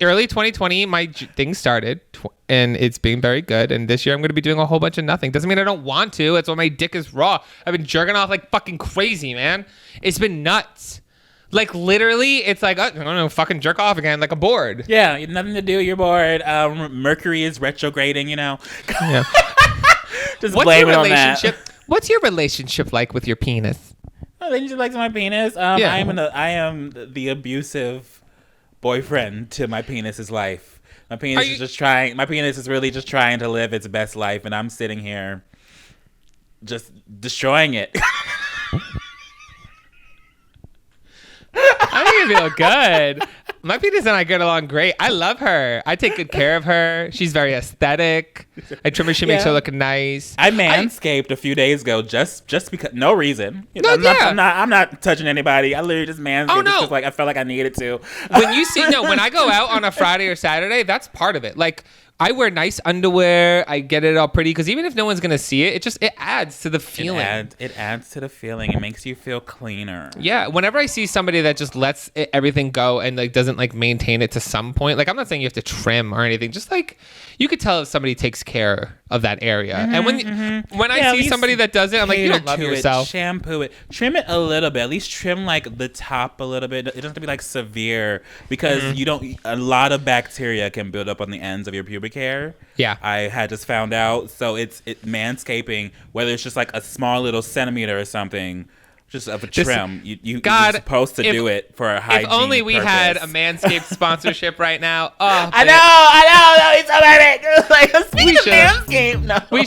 Speaker 1: early 2020, my thing started, and it's been very good. And this year, I'm going to be doing a whole bunch of nothing. Doesn't mean I don't want to. It's why my dick is raw. I've been jerking off like fucking crazy, man. It's been nuts. Like literally, it's like I'm gonna fucking jerk off again, like a bored.
Speaker 2: Yeah, you have nothing to do. You're bored. Mercury is retrograding. You know.
Speaker 1: Yeah.
Speaker 2: Just blame it on that.
Speaker 1: What's your relationship like with your penis?
Speaker 2: Oh, they just like my penis. I am the abusive boyfriend to my penis's life. My penis is really just trying to live its best life, and I'm sitting here just destroying it.
Speaker 1: I think I feel good. My penis and I get along great. I love her. I take good care of her. She's very aesthetic. I trim her. She makes her look nice.
Speaker 2: I manscaped a few days ago just because no reason. I'm not touching anybody. I literally just manscaped just because I felt like I needed to.
Speaker 1: When I go out on a Friday or Saturday, that's part of it. Like I wear nice underwear. I get it all pretty because even if no one's gonna see it, it adds to the feeling.
Speaker 2: It adds to the feeling. It makes you feel cleaner.
Speaker 1: Yeah. Whenever I see somebody that just lets everything go and doesn't maintain it to some point, I'm not saying you have to trim or anything. Just you could tell if somebody takes care of that area. And when I see somebody that does it, I'm like, you don't love yourself.
Speaker 2: Shampoo it, trim it a little bit. At least trim the top a little bit. It doesn't have to be severe because a lot of bacteria can build up on the ends of your pubic hair.
Speaker 1: Yeah,
Speaker 2: I had just found out. So it's manscaping, whether it's just a small little centimeter or something. Just of a trim. You're supposed to do it for a hygiene
Speaker 1: If only we
Speaker 2: purpose.
Speaker 1: had a Manscaped sponsorship right now. Oh,
Speaker 2: I know. Speaking of Manscaped, no.
Speaker 1: We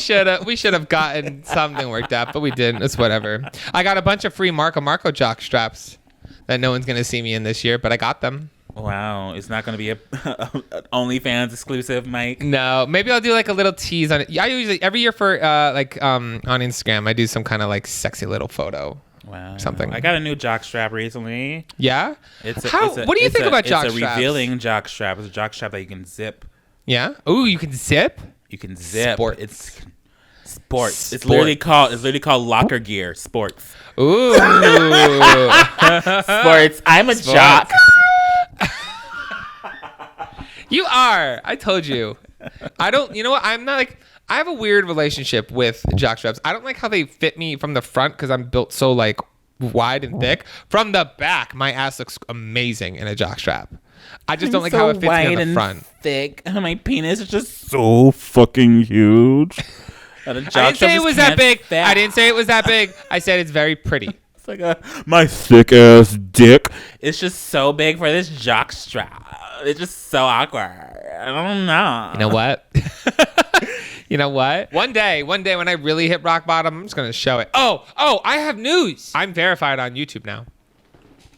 Speaker 1: should have gotten something worked out, but we didn't. It's whatever. I got a bunch of free Marco jock straps that no one's gonna see me in this year, but I got them.
Speaker 2: Wow, it's not gonna be a OnlyFans exclusive, Mike.
Speaker 1: No, maybe I'll do a little tease on it. I usually every year for on Instagram I do some kind of sexy little photo.
Speaker 2: Wow.
Speaker 1: Something.
Speaker 2: I got a new jock strap recently.
Speaker 1: Yeah? What do you think about jock straps?
Speaker 2: It's a revealing jock strap. It's a jock strap that you can zip.
Speaker 1: Yeah? Ooh, you can zip?
Speaker 2: You can zip.
Speaker 1: Sports.
Speaker 2: It's sports. It's literally called locker gear. Sports.
Speaker 1: Ooh.
Speaker 2: Sports. I'm a jock.
Speaker 1: You are. I told you. I don't. You know what? I'm not like. I have a weird relationship with jockstraps. I don't like how they fit me from the front because I'm built so like wide and thick. From the back, my ass looks amazing in a jockstrap. I just don't like how it fits me on the front.
Speaker 2: Thick. My penis is just so fucking huge.
Speaker 1: I didn't say it was that big. I didn't say it was that big. I said it's very pretty.
Speaker 2: It's like my thick ass dick. It's just so big for this jockstrap. It's just so awkward. I don't know.
Speaker 1: You know what? You know what? One day when I really hit rock bottom, I'm just going to show it. Oh, I have news. I'm verified on YouTube now.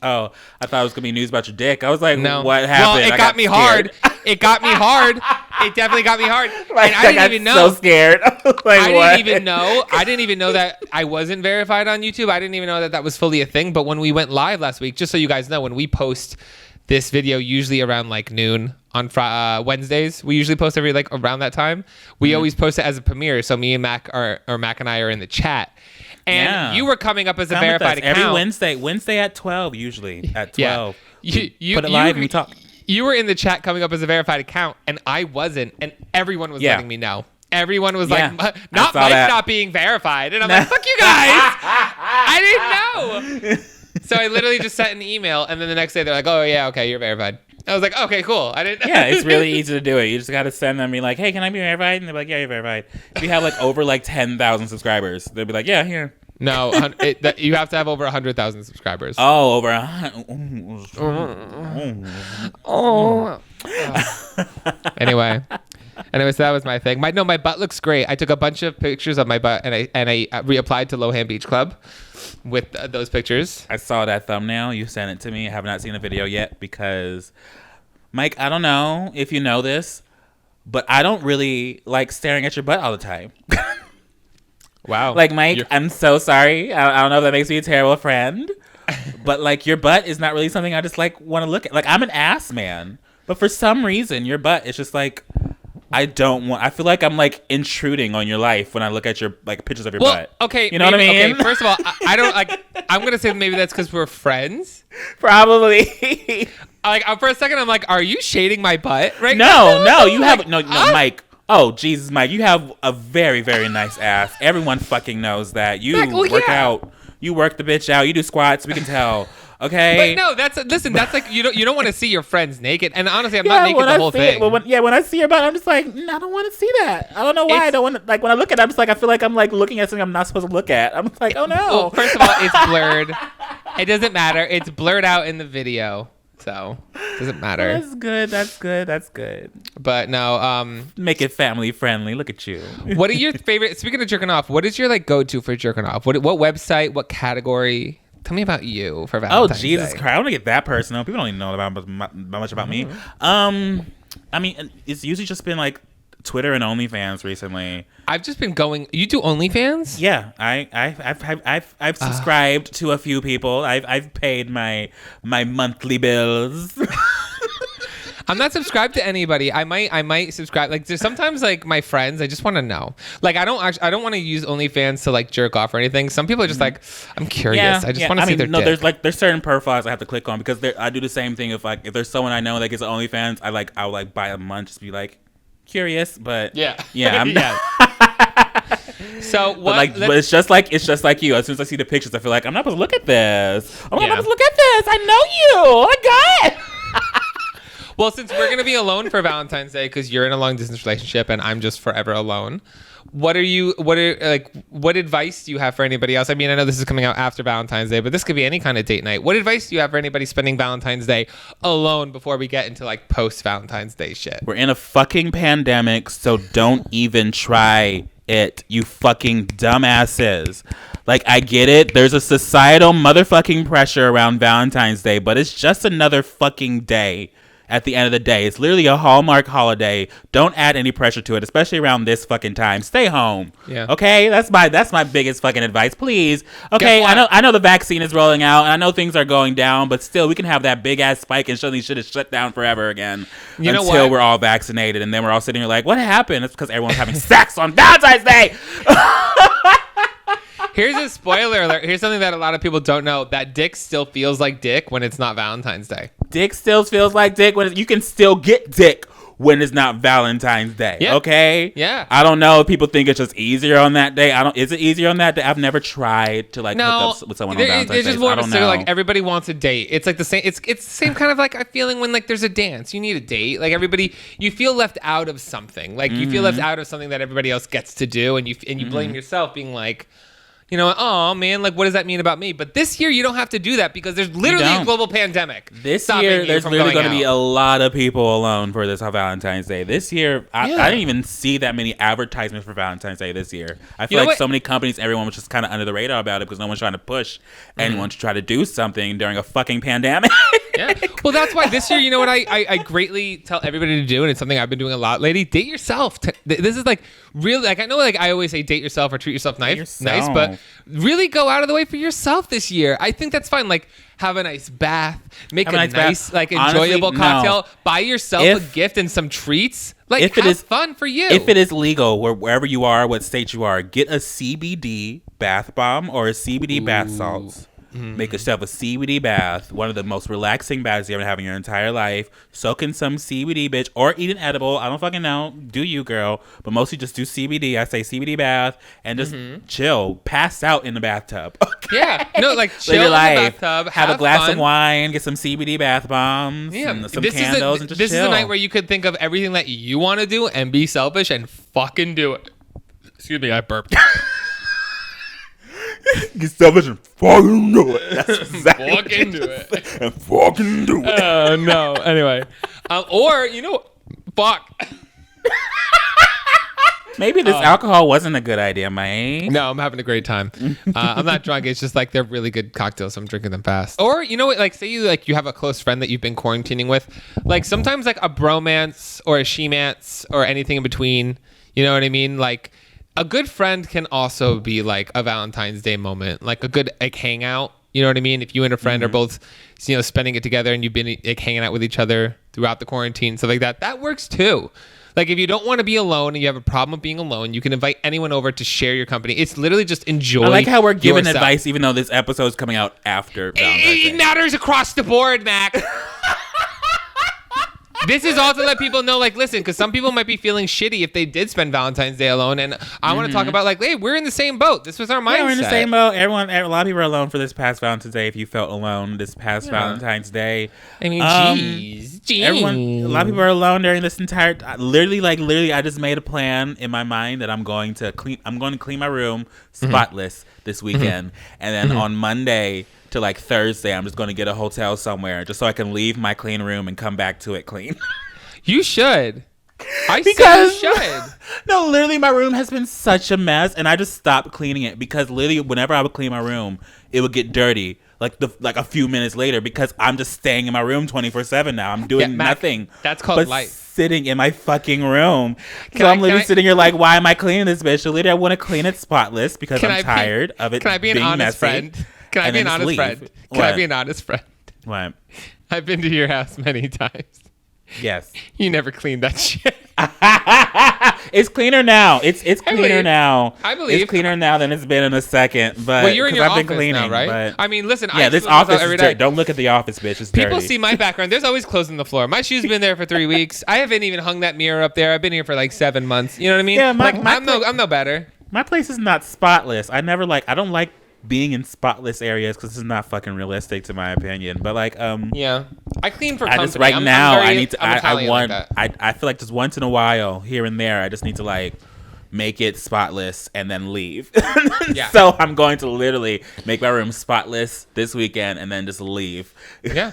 Speaker 2: Oh, I thought it was going to be news about your dick. I was like,
Speaker 1: no.
Speaker 2: What happened?
Speaker 1: Well, it got me hard. It got me hard. It definitely got me hard.
Speaker 2: Like,
Speaker 1: and I didn't even know.
Speaker 2: So scared. Like,
Speaker 1: I didn't even know that I wasn't verified on YouTube. I didn't even know that was fully a thing. But when we went live last week, just so you guys know, when we post this video usually around like noon on Wednesdays, we usually post every like around that time. We always post it as a premiere. So me and Mac Mac and I are in the chat. And you were coming up as a verified account.
Speaker 2: Every Wednesday at 12, usually at 12.
Speaker 1: Yeah. You
Speaker 2: put it live and we talk.
Speaker 1: You were in the chat coming up as a verified account, and I wasn't, and everyone was letting me know. Everyone was like, not Mike not being verified. And I'm like, fuck you guys. I didn't know. So I literally just sent an email, and then the next day they're like, oh, yeah, okay, you're verified. I was like, okay, cool. I didn't.
Speaker 2: Yeah, it's really easy to do it. You just got to send them, be like, hey, can I be verified? And they're like, yeah, you're verified. If you have like over like 10,000 subscribers, they'll be like, yeah, here.
Speaker 1: No, you have to have over 100,000 subscribers.
Speaker 2: Oh, over 100.
Speaker 1: Anyway, so that was my thing. My butt looks great. I took a bunch of pictures of my butt, and I reapplied to Lohan Beach Club with those pictures.
Speaker 2: I saw that thumbnail. You sent it to me. I have not seen the video yet because, Mike, I don't know if you know this, but I don't really like staring at your butt all the time.
Speaker 1: Wow.
Speaker 2: Like, Mike, I'm so sorry. I don't know if that makes me a terrible friend, but like your butt is not really something I just like want to look at. Like, I'm an ass man, but for some reason your butt is just like, I feel like I'm like intruding on your life when I look at your like pictures of your butt.
Speaker 1: Okay.
Speaker 2: You know what I mean?
Speaker 1: Okay, first of all, I don't like, I'm going to say maybe that's because we're friends.
Speaker 2: Probably.
Speaker 1: Like, for a second, I'm like, are you shading my butt right now?
Speaker 2: No, you have, no, Mike. Oh, Jesus, Mike, you have a very, very nice ass. Everyone fucking knows that. You work out. You work the bitch out. You do squats. We can tell. Okay?
Speaker 1: But no, that's like, you don't want to see your friends naked. And honestly, I'm not naked the whole thing.
Speaker 2: When I see your butt, I'm just like, I don't want to see that. I don't know why. I don't want to, like, when I look at it, I'm just like, I feel like I'm like looking at something I'm not supposed to look at. I'm like, oh no.
Speaker 1: Well, first of all, it's blurred. It doesn't matter. It's blurred out in the video. So it doesn't matter.
Speaker 2: That's good.
Speaker 1: But no,
Speaker 2: make it family friendly. Look at you.
Speaker 1: What are your favorite, speaking of jerking off, what is your like go-to for jerking off? What website, what category? Tell me about you for Valentine's Day.
Speaker 2: Jesus Christ, I want to get that personal. People don't even know much about me. I mean, it's usually just been like Twitter and OnlyFans recently.
Speaker 1: I've just been going. You do OnlyFans?
Speaker 2: Yeah, I've subscribed to a few people. I've paid my monthly bills.
Speaker 1: I'm not subscribed to anybody. I might subscribe. Like, there's sometimes like my friends, I just want to know. Like, I don't want to use OnlyFans to like jerk off or anything. Some people are just like, I'm curious. Yeah, I just want to see their dick.
Speaker 2: There's certain profiles I have to click on because I do the same thing. If there's someone I know that gets OnlyFans, I'll like buy a month just be like curious, but yeah.
Speaker 1: So what?
Speaker 2: But it's just like you. As soon as I see the pictures, I feel like I'm not supposed to look at this. I'm not supposed to look at this. I know you. Oh my God.
Speaker 1: Well, since we're gonna be alone for Valentine's Day because you're in a long distance relationship and I'm just forever alone, what advice do you have for anybody else? I mean, I know this is coming out after Valentine's Day, but this could be any kind of date night. What advice do you have for anybody spending Valentine's Day alone before we get into like post Valentine's Day shit?
Speaker 2: We're in a fucking pandemic, so don't even try it, you fucking dumbasses. Like, I get it. There's a societal motherfucking pressure around Valentine's Day, but it's just another fucking day. At the end of the day, it's literally a Hallmark holiday. Don't add any pressure to it, especially around this fucking time. Stay home. Yeah. Okay, that's my biggest fucking advice. Please. Okay, I know the vaccine is rolling out, and I know things are going down, but still, we can have that big ass spike and suddenly shit is shut down forever again until we're all vaccinated, and then we're all sitting here like, what happened? It's because everyone's having sex on Valentine's Day.
Speaker 1: Here's a spoiler alert. Here's something that a lot of people don't know. That dick still feels like dick when it's not Valentine's Day.
Speaker 2: Dick still feels like dick when you can still get dick when it's not Valentine's Day.
Speaker 1: Yeah.
Speaker 2: Okay?
Speaker 1: Yeah.
Speaker 2: I don't know if people think it's just easier on that day. Is it easier on that day? I've never tried to like hook up with someone on Valentine's Day.
Speaker 1: There's just more of a
Speaker 2: know.
Speaker 1: like everybody wants a date. It's like the same. It's the same kind of like a feeling when like there's a dance. You need a date. Like everybody, you feel left out of something. Like you feel left out of something that everybody else gets to do, and you blame yourself, being like, you know, oh man, like what does that mean about me? But this year you don't have to do that because there's literally a global pandemic.
Speaker 2: This year there's literally going to be a lot of people alone for this Valentine's Day. This year, I didn't even see that many advertisements for Valentine's Day this year. I feel like so many companies, everyone was just kind of under the radar about it because no one's trying to push anyone to try to do something during a fucking pandemic.
Speaker 1: Yeah. Well, that's why this year, you know what I greatly tell everybody to do, and it's something I've been doing a lot lately. Date yourself. This is like really, like I know, like I always say, date yourself or treat yourself nice, but really go out of the way for yourself this year. I think that's fine. Like have a nice bath, make a nice like enjoyable cocktail, buy yourself a gift and some treats. Like if have fun for you.
Speaker 2: If it is legal, wherever you are, what state you are, get a CBD bath bomb or a CBD bath salts. Make yourself a CBD bath, one of the most relaxing baths you ever have in your entire life. Soak in some CBD, bitch, or eat an edible. I don't fucking know. Do you, girl? But mostly just do CBD. I say CBD bath and just chill. Pass out in the bathtub. Okay?
Speaker 1: Yeah. No, like chill in the bathtub.
Speaker 2: Have a glass of wine. Get some CBD bath bombs. Yeah. And some candles and just chill.
Speaker 1: This is a night where you could think of everything that you want to do and be selfish and fucking do it. Excuse me, I burped.
Speaker 2: Get selfish and fucking do it. That's exactly
Speaker 1: fucking do it.
Speaker 2: And fucking do it.
Speaker 1: Oh, no. Anyway. Or, you know, fuck.
Speaker 2: Maybe this alcohol wasn't a good idea, man.
Speaker 1: No, I'm having a great time. I'm not drunk. It's just like they're really good cocktails. So I'm drinking them fast. Or, you know what? Like, say you have a close friend that you've been quarantining with. Like, sometimes like a bromance or a she-mance or anything in between. You know what I mean? Like, a good friend can also be like a Valentine's Day moment, like a good like hangout. You know what I mean? If you and a friend are both, you know, spending it together and you've been like hanging out with each other throughout the quarantine, stuff like that, that works too. Like if you don't want to be alone and you have a problem with being alone, you can invite anyone over to share your company. It's literally just enjoy. I
Speaker 2: like how we're giving advice, even though this episode is coming out after Valentine's Day.
Speaker 1: It matters across the board, Mac. This is all to let people know, like, listen, because some people might be feeling shitty if they did spend Valentine's Day alone. And I want to talk about, like, hey, we're in the same boat. This was our mindset.
Speaker 2: Yeah, we're in the same boat. A lot of people are alone for this past Valentine's Day. If you felt alone this past Valentine's Day.
Speaker 1: I mean, jeez.
Speaker 2: A lot of people are alone during this entire, literally, I just made a plan in my mind that I'm going to clean my room spotless this weekend. And then on Monday to like Thursday, I'm just going to get a hotel somewhere just so I can leave my clean room and come back to it clean.
Speaker 1: You should. You should.
Speaker 2: No, literally my room has been such a mess and I just stopped cleaning it because literally whenever I would clean my room, it would get dirty like a few minutes later because I'm just staying in my room 24/7 now. I'm doing nothing.
Speaker 1: That's called life.
Speaker 2: Sitting in my fucking room. So I'm literally sitting here like, why am I cleaning this bitch? So literally I want to clean it spotless because I'm tired of it being messy.
Speaker 1: Can I be an honest friend? Can I be an honest friend?
Speaker 2: What?
Speaker 1: I've been to your house many times.
Speaker 2: Yes.
Speaker 1: You never cleaned that shit.
Speaker 2: It's cleaner now. It's cleaner now.
Speaker 1: I believe
Speaker 2: it's cleaner now than it's been in a second. But
Speaker 1: you're in your office now, right? I mean, listen.
Speaker 2: Yeah, this office is dirty. Don't look at the office, bitch. It's
Speaker 1: People
Speaker 2: dirty.
Speaker 1: see my background. There's always clothes on the floor. My shoe's been there for 3 weeks. I haven't even hung that mirror up there. I've been here for like 7 months. You know what I mean?
Speaker 2: Yeah,
Speaker 1: I'm no better.
Speaker 2: My place is not spotless. I don't like being in spotless areas because this is not fucking realistic to my opinion. But like,
Speaker 1: yeah, I clean for company.
Speaker 2: I just I feel like just once in a while here and there, I just need to like make it spotless and then leave. Yeah. So I'm going to literally make my room spotless this weekend and then just leave.
Speaker 1: Yeah,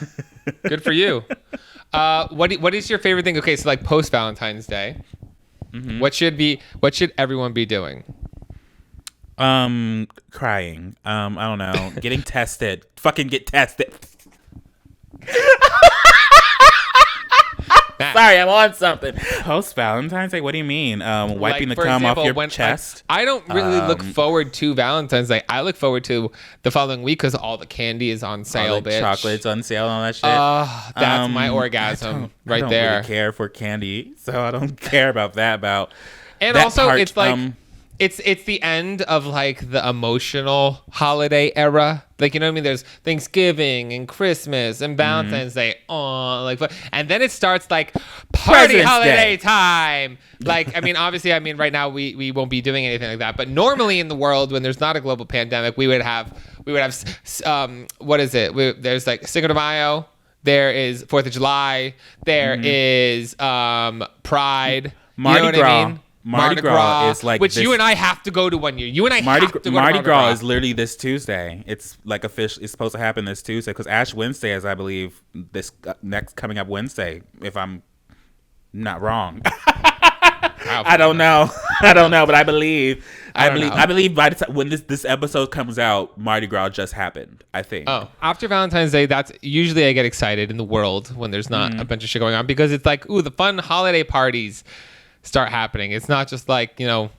Speaker 1: good for you. What is your favorite thing? Okay, so like post Valentine's Day, what should everyone be doing?
Speaker 2: Crying. I don't know. Getting tested. Fucking get tested. Sorry, I'm on something. Post Valentine's Day? What do you mean? Wiping the cum off your chest?
Speaker 1: I don't really look forward to Valentine's Day. I look forward to the following week because all the candy is on sale, bitch.
Speaker 2: Chocolate's on sale and all that shit.
Speaker 1: That's my orgasm right there.
Speaker 2: I don't really care for candy, so I don't care about that.
Speaker 1: And also, it's like it's the end of like the emotional holiday era. Like, you know what I mean? There's Thanksgiving and Christmas and Valentine's Day. Oh, like, and then it starts like party
Speaker 2: President's
Speaker 1: holiday
Speaker 2: Day.
Speaker 1: time. Like, I mean, obviously, I mean, right now we won't be doing anything like that. But normally in the world, when there's not a global pandemic, we would have what is it? There's like Cinco de Mayo. There is 4th of July. There is Pride.
Speaker 2: Mardi
Speaker 1: you know
Speaker 2: Gras.
Speaker 1: what I mean?
Speaker 2: Mardi Gras is like
Speaker 1: which
Speaker 2: this,
Speaker 1: you and I have to go to one year. You and I
Speaker 2: Mardi,
Speaker 1: have to go
Speaker 2: Mardi
Speaker 1: to
Speaker 2: Gras is literally this Tuesday. It's like official. It's supposed to happen this Tuesday because Ash Wednesday is, I believe, this next coming up Wednesday. If I'm not wrong, I don't know. I don't know, but I believe. I believe by the time when this episode comes out, Mardi Gras just happened. I think.
Speaker 1: Oh, after Valentine's Day, that's usually I get excited in the world when there's not a bunch of shit going on because it's like, ooh, the fun holiday parties start happening. It's not just like, you know,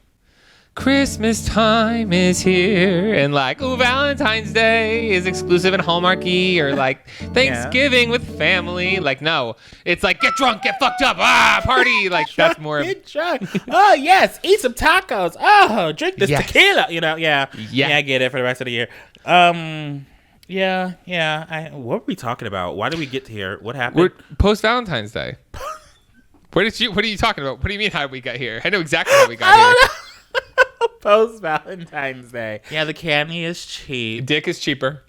Speaker 1: Christmas time is here and like, ooh, Valentine's Day is exclusive and Hallmarky or like Thanksgiving with family. Like, no, it's like get drunk, get fucked up, party. Like that's more.
Speaker 2: Get drunk. Oh yes, eat some tacos. Oh, drink this tequila. You know, yeah, I get it for the rest of the year. Yeah. What were we talking about? Why did we get here? What happened?
Speaker 1: We're post Valentine's Day. What are you talking about? What do you mean how did we get here? I know exactly how we got here.
Speaker 2: Post Valentine's Day. Yeah, the candy is cheap.
Speaker 1: Dick is cheaper.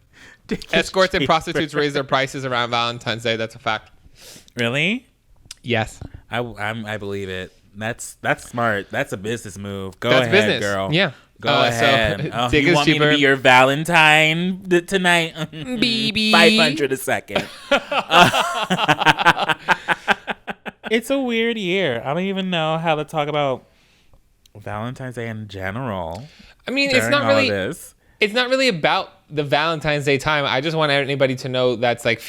Speaker 1: Escorts and prostitutes raise their prices around Valentine's Day. That's a fact.
Speaker 2: Really?
Speaker 1: Yes.
Speaker 2: I believe it. That's smart. That's a business move.
Speaker 1: That's
Speaker 2: ahead,
Speaker 1: business.
Speaker 2: girl.
Speaker 1: Yeah.
Speaker 2: Go ahead.
Speaker 1: So, Dick
Speaker 2: you
Speaker 1: is
Speaker 2: want
Speaker 1: cheaper.
Speaker 2: me to be your Valentine tonight?
Speaker 1: BB.
Speaker 2: 500 a second. It's a weird year. I don't even know how to talk about Valentine's Day in general.
Speaker 1: I mean, it's not really about the Valentine's Day time. I just want anybody to know that's like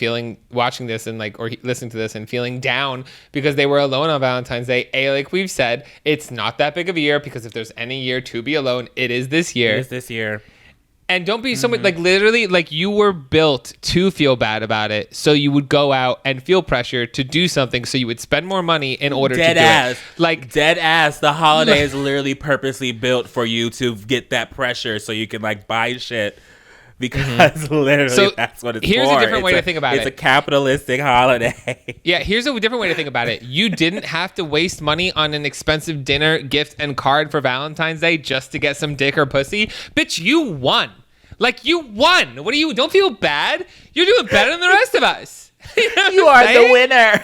Speaker 1: watching this and like, or listening to this and feeling down because they were alone on Valentine's Day. Like we've said, it's not that big of a year because if there's any year to be alone, it is this year.
Speaker 2: It is this year.
Speaker 1: And don't be so much like literally like you were built to feel bad about it. So you would go out and feel pressure to do something. So you would spend more money in order to do it. Like
Speaker 2: dead ass. The holiday is literally purposely built for you to get that pressure so you can like buy shit. Because literally that's what it's
Speaker 1: here's
Speaker 2: for.
Speaker 1: A different way to think about it.
Speaker 2: It's a capitalistic holiday.
Speaker 1: Yeah, here's a different way to think about it. You didn't have to waste money on an expensive dinner, gift, and card for Valentine's Day just to get some dick or pussy. Bitch, you won. Like, you won. What are you? Don't feel bad. You're doing better than the rest of us.
Speaker 2: You are the winner.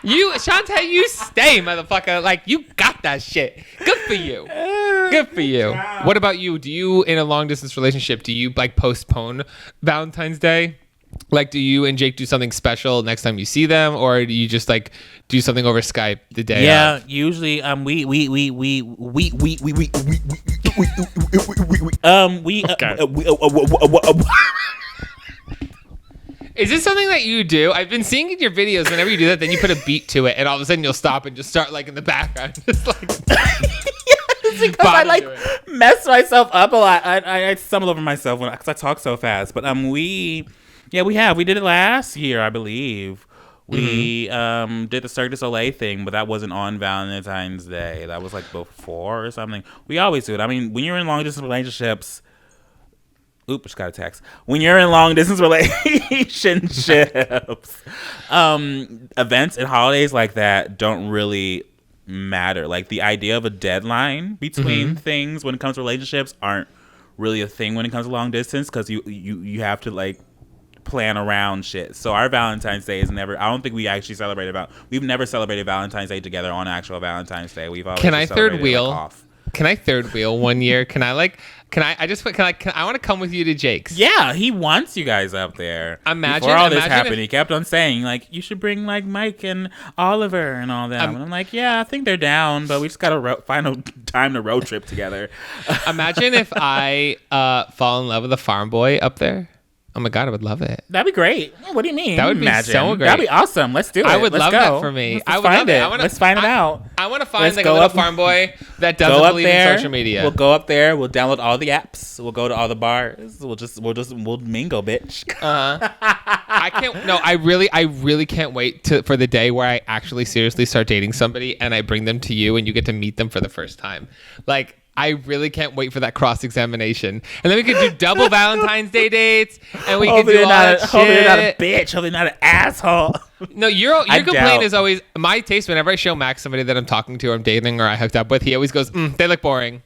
Speaker 1: Shantae, you stay, motherfucker. Like, you got that shit. Good for you. Good for you. Wow. What about you? Do you, in a long distance relationship, do you like postpone Valentine's Day? Like, do you and Jake do something special next time you see them, or do you just like do something over Skype the day?
Speaker 2: Yeah,
Speaker 1: of?
Speaker 2: usually
Speaker 1: Is this something that you do? I've been seeing in your videos. Whenever you do that, then you put a beat to it, and all of a sudden you'll stop and just start like in the background, just like.
Speaker 2: Because I like mess myself up a lot. I stumble over myself because I talk so fast. But we did it last year, I believe. We did the Cirque du Soleil thing, but that wasn't on Valentine's Day. That was like before or something. We always do it. I mean, when you're in long distance relationships. Oops, just got a text. When you're in long distance relationships, events and holidays like that don't really matter. Like the idea of a deadline between things when it comes to relationships aren't really a thing when it comes to long distance because you have to like plan around shit. So our Valentine's Day is never. I don't think we actually we've never celebrated Valentine's Day together on actual Valentine's Day. We've always
Speaker 1: Can I third wheel?
Speaker 2: Like off. Can I third wheel one year? I want to come with you to Jake's.
Speaker 1: Yeah, he wants you guys up there.
Speaker 2: Before all this happened, he kept on saying, like, you should bring, like, Mike and Oliver and all that. And I'm like, yeah, I think they're down, but we just got to find a time to road trip together.
Speaker 1: Imagine if I fall in love with a farm boy up there. Oh my God, I would love it.
Speaker 2: That'd be great. What do you mean?
Speaker 1: That would be so great.
Speaker 2: That'd be awesome. Let's do it.
Speaker 1: I would
Speaker 2: Let's
Speaker 1: love
Speaker 2: go.
Speaker 1: that for me.
Speaker 2: Let's
Speaker 1: I would
Speaker 2: find
Speaker 1: love
Speaker 2: it.
Speaker 1: it.
Speaker 2: Let's find it out.
Speaker 1: I want to find like a little farm boy that doesn't believe in social media.
Speaker 2: We'll go up there. We'll download all the apps. We'll go to all the bars. We'll mingle, bitch.
Speaker 1: I really can't wait for the day where I actually seriously start dating somebody and I bring them to you and you get to meet them for the first time. Like, I really can't wait for that cross-examination. And then we could do double Valentine's Day dates, and we could do all that shit.
Speaker 2: Hopefully they're not a bitch. Hopefully they're not an asshole.
Speaker 1: No, your complaint is always, my taste, whenever I show Max somebody that I'm talking to or I'm dating or I hooked up with, he always goes, they look boring.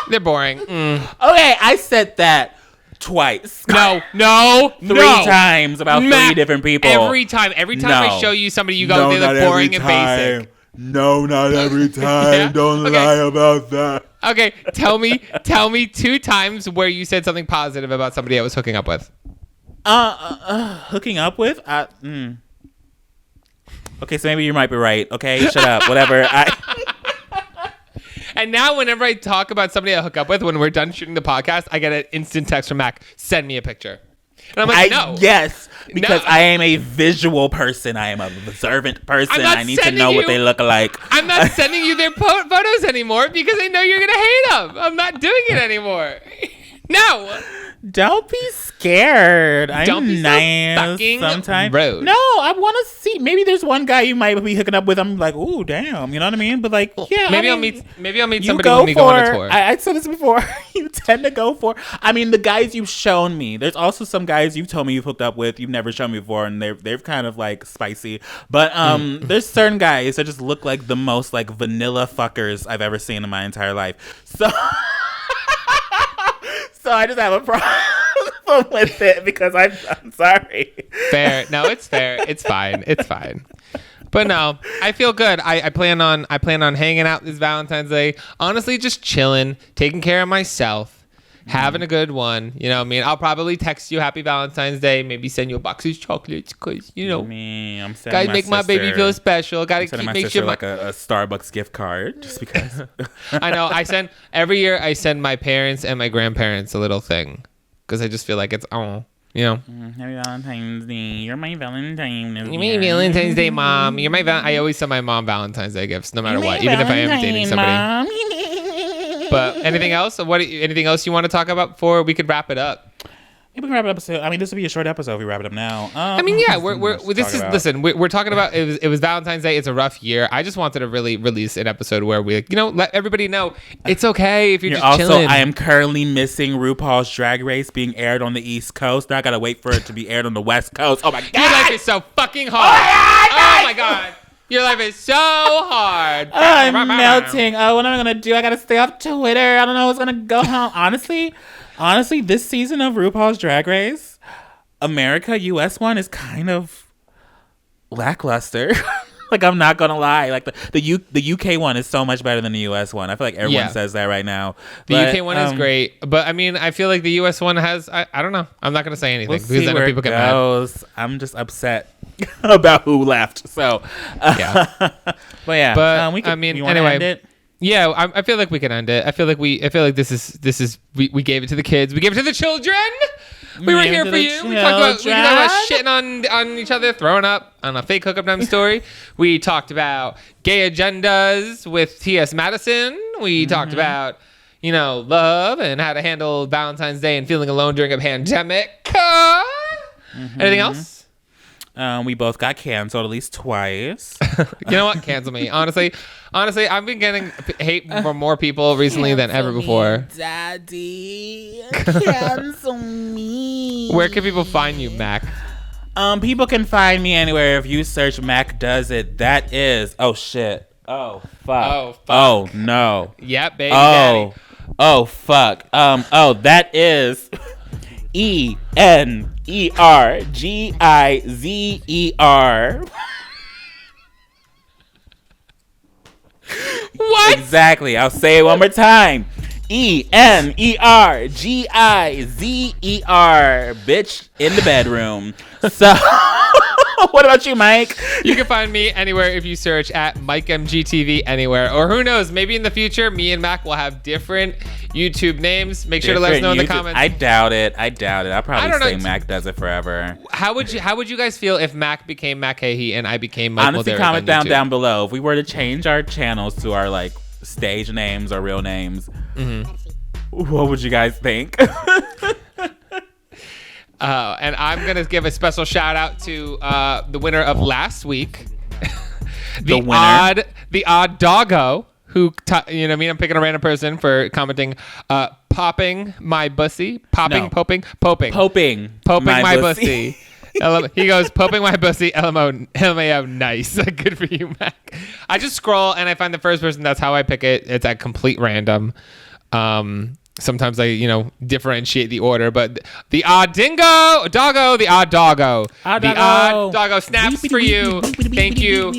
Speaker 1: They're boring.
Speaker 2: Okay, I said that twice.
Speaker 1: No.
Speaker 2: Three times about three different people.
Speaker 1: Every time I show you somebody, you go, they look boring and basic.
Speaker 3: No, not every time.
Speaker 1: Yeah?
Speaker 3: Don't
Speaker 1: Okay.
Speaker 3: lie about that.
Speaker 1: Okay, tell me 2 times where you said something positive about somebody I was hooking up with.
Speaker 2: Hooking up with? Okay, so maybe you might be right. Okay, shut up. Whatever.
Speaker 1: And now whenever I talk about somebody I hook up with, when we're done shooting the podcast, I get an instant text from Mac, send me a picture. And I'm like, no.
Speaker 2: Yes, because
Speaker 1: No.
Speaker 2: I am a visual person. I am an observant person.
Speaker 1: I'm not
Speaker 2: I need to
Speaker 1: sending
Speaker 2: know what
Speaker 1: you-
Speaker 2: they look like.
Speaker 1: I'm not sending you their photos anymore because I know you're going to hate them. I'm not doing it anymore. No.
Speaker 2: Don't be scared. I'm
Speaker 1: Don't be so
Speaker 2: nice
Speaker 1: fucking
Speaker 2: sometimes.
Speaker 1: rude.
Speaker 2: No, I want to see. Maybe there's one guy you might be hooking up with. I'm like, ooh, damn. You know what I mean? But like, yeah.
Speaker 1: Maybe
Speaker 2: I
Speaker 1: I'll
Speaker 2: mean,
Speaker 1: meet
Speaker 2: you
Speaker 1: somebody
Speaker 2: go
Speaker 1: when we go on a
Speaker 2: for-
Speaker 1: tour.
Speaker 2: I said this before. You tend to go for. I mean, the guys you've shown me. There's also some guys you've told me you've hooked up with. You've never shown me before, and they're kind of like spicy. But there's certain guys that just look like the most like vanilla fuckers I've ever seen in my entire life. So, so I just have a problem with it because I'm sorry.
Speaker 1: Fair. No, it's fair. It's fine. It's fine. But no, I feel good. I plan on hanging out this Valentine's Day. Honestly, just chilling, taking care of myself, having a good one. You know what I mean? I'll probably text you Happy Valentine's Day, maybe send you a box of chocolates because, you know,
Speaker 2: I'm
Speaker 1: gotta make my baby feel special. Gotta
Speaker 2: sending my
Speaker 1: make
Speaker 2: sister
Speaker 1: sure
Speaker 2: like a Starbucks gift card just because.
Speaker 1: I know. Every year I send my parents and my grandparents a little thing because I just feel like it's, you know.
Speaker 2: Happy Valentine's Day. You're my Valentine.
Speaker 1: You're my Valentine's Day mom. You're my I always send my mom Valentine's Day gifts, no matter what, even if I am dating somebody. But anything else? Anything else you want to talk about before we could wrap it up?
Speaker 2: We can wrap it up. I mean, this would be a short episode if we wrap it up now.
Speaker 1: I mean, yeah, we're talking about it was Valentine's Day. It's a rough year. I just wanted to really release an episode where we, let everybody know it's okay if you're just
Speaker 2: also,
Speaker 1: chilling.
Speaker 2: I am currently missing RuPaul's Drag Race being aired on the East Coast. Now I gotta wait for it to be aired on the West Coast. Oh my god,
Speaker 1: your life is so fucking hard. Oh my god. Your life is so hard.
Speaker 2: I'm melting. Oh, what am I gonna do? I gotta stay off Twitter. I don't know what's gonna go on. Honestly, this season of RuPaul's Drag Race, America US one is kind of lackluster. Like, I'm not gonna lie. Like the UK one is so much better than the US one. I feel like everyone says that right now.
Speaker 1: The UK one is great, but I mean, I feel like the US one has. I don't know. I'm not gonna say anything
Speaker 2: We'll
Speaker 1: because
Speaker 2: see
Speaker 1: I know
Speaker 2: where
Speaker 1: people
Speaker 2: it
Speaker 1: get mad.
Speaker 2: goes. I'm just upset about who left. So,
Speaker 1: Yeah.
Speaker 2: but yeah.
Speaker 1: But
Speaker 2: we could,
Speaker 1: I mean,
Speaker 2: you wanna
Speaker 1: anyway.
Speaker 2: end it?
Speaker 1: Yeah, I feel like we can end it. I feel like this is we gave it to the kids. We gave it to the children. We were
Speaker 2: Gave it
Speaker 1: here
Speaker 2: to
Speaker 1: for
Speaker 2: the
Speaker 1: you. We talked about
Speaker 2: children.
Speaker 1: shitting on each other, throwing up on a fake hookup time story. We talked about gay agendas with T.S. Madison. We talked about, love and how to handle Valentine's Day and feeling alone during a pandemic. Anything else?
Speaker 2: We both got canceled at least twice.
Speaker 1: You know what? Cancel me. Honestly, I've been getting hate from more people recently than ever before.
Speaker 2: Daddy, cancel me.
Speaker 1: Where can people find you, Mac?
Speaker 2: People can find me anywhere if you search Mac Does It. That is, oh shit. Oh fuck.
Speaker 1: Oh, fuck.
Speaker 2: Oh no.
Speaker 1: Yep, baby daddy.
Speaker 2: Oh fuck. That is ENERGIZER.
Speaker 1: What?
Speaker 2: Exactly. I'll say it one more time. ENERGIZER. Bitch in the bedroom. So, what about you, Mike?
Speaker 1: You can find me anywhere if you search at MikeMGTV anywhere. Or who knows, maybe in the future, me and Mac will have different YouTube names. Make sure to let us know in the comments.
Speaker 2: I doubt it. I'll probably say
Speaker 1: know.
Speaker 2: Mac Does It forever.
Speaker 1: How would you guys feel if Mac became Mac Hahi and I became Mike
Speaker 2: Honestly,
Speaker 1: Mulderrick
Speaker 2: comment
Speaker 1: on YouTube?
Speaker 2: down below. If we were to change our channels to our like stage names or real names, what would you guys think?
Speaker 1: And I'm going to give a special shout out to the winner of last week. The
Speaker 2: winner?
Speaker 1: odd doggo who, you know what I mean? I'm picking a random person for commenting, popping my bussy. Poping my bussy. He goes, poping my bussy, LMAO, nice. Good for you, Mac. I just scroll and I find the first person. That's how I pick it. It's at complete random. Sometimes I, differentiate the order, but the odd doggo snaps for you. Thank you,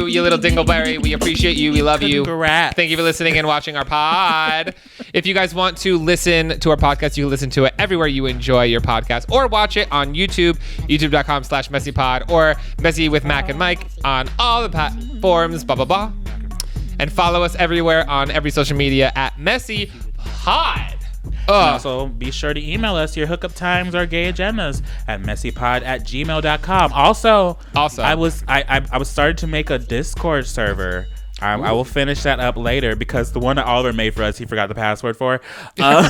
Speaker 1: you little dingleberry. We appreciate you. We love you.
Speaker 2: Congrats.
Speaker 1: Thank you for listening and watching our pod. If you guys want to listen to our podcast, you can listen to it everywhere you enjoy your podcast, or watch it on YouTube, youtube.com/MessyPod, or Messy with Mac and Mike on all the platforms, blah, blah, blah. And follow us everywhere on every social media at MessyPod.
Speaker 2: Also, be sure to email us your hookup times or gay agendas at messypod@gmail.com. Also, I was started to make a Discord server. I will finish that up later because the one that Oliver made for us, he forgot the password for. I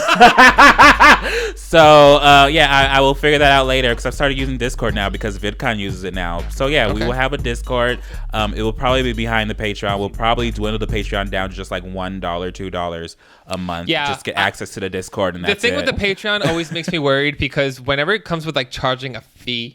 Speaker 2: will figure that out later because I've started using Discord now because VidCon uses it now. So we will have a Discord. It will probably be behind the Patreon. We'll probably dwindle the Patreon down to just like $1, $2 a month. Yeah, just get access to the Discord, and that's it.
Speaker 1: The thing with the Patreon always makes me worried because whenever it comes with like charging a fee,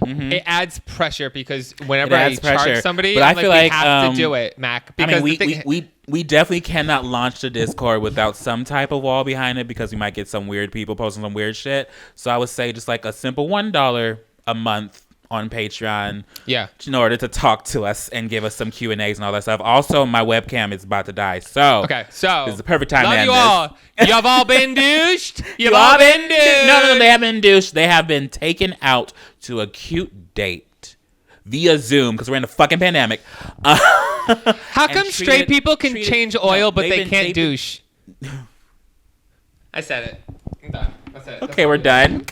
Speaker 1: it adds pressure because whenever I charge somebody,
Speaker 2: but I feel like
Speaker 1: we have to do it, Mac. Because
Speaker 2: we definitely cannot launch the Discord without some type of wall behind it because we might get some weird people posting some weird shit. So I would say just like a simple $1 a month on Patreon, in order to talk to us and give us some Q&As and all that stuff. Also, my webcam is about to die, so this is the perfect time to end
Speaker 1: all. You've all been douched. You've all been douched.
Speaker 2: No, they haven't been douched. They have been taken out to a cute date via Zoom because we're in a fucking pandemic.
Speaker 1: How come straight people can change oil, but they can't douche? I said it. I'm done. That's it.
Speaker 2: Okay, we're done.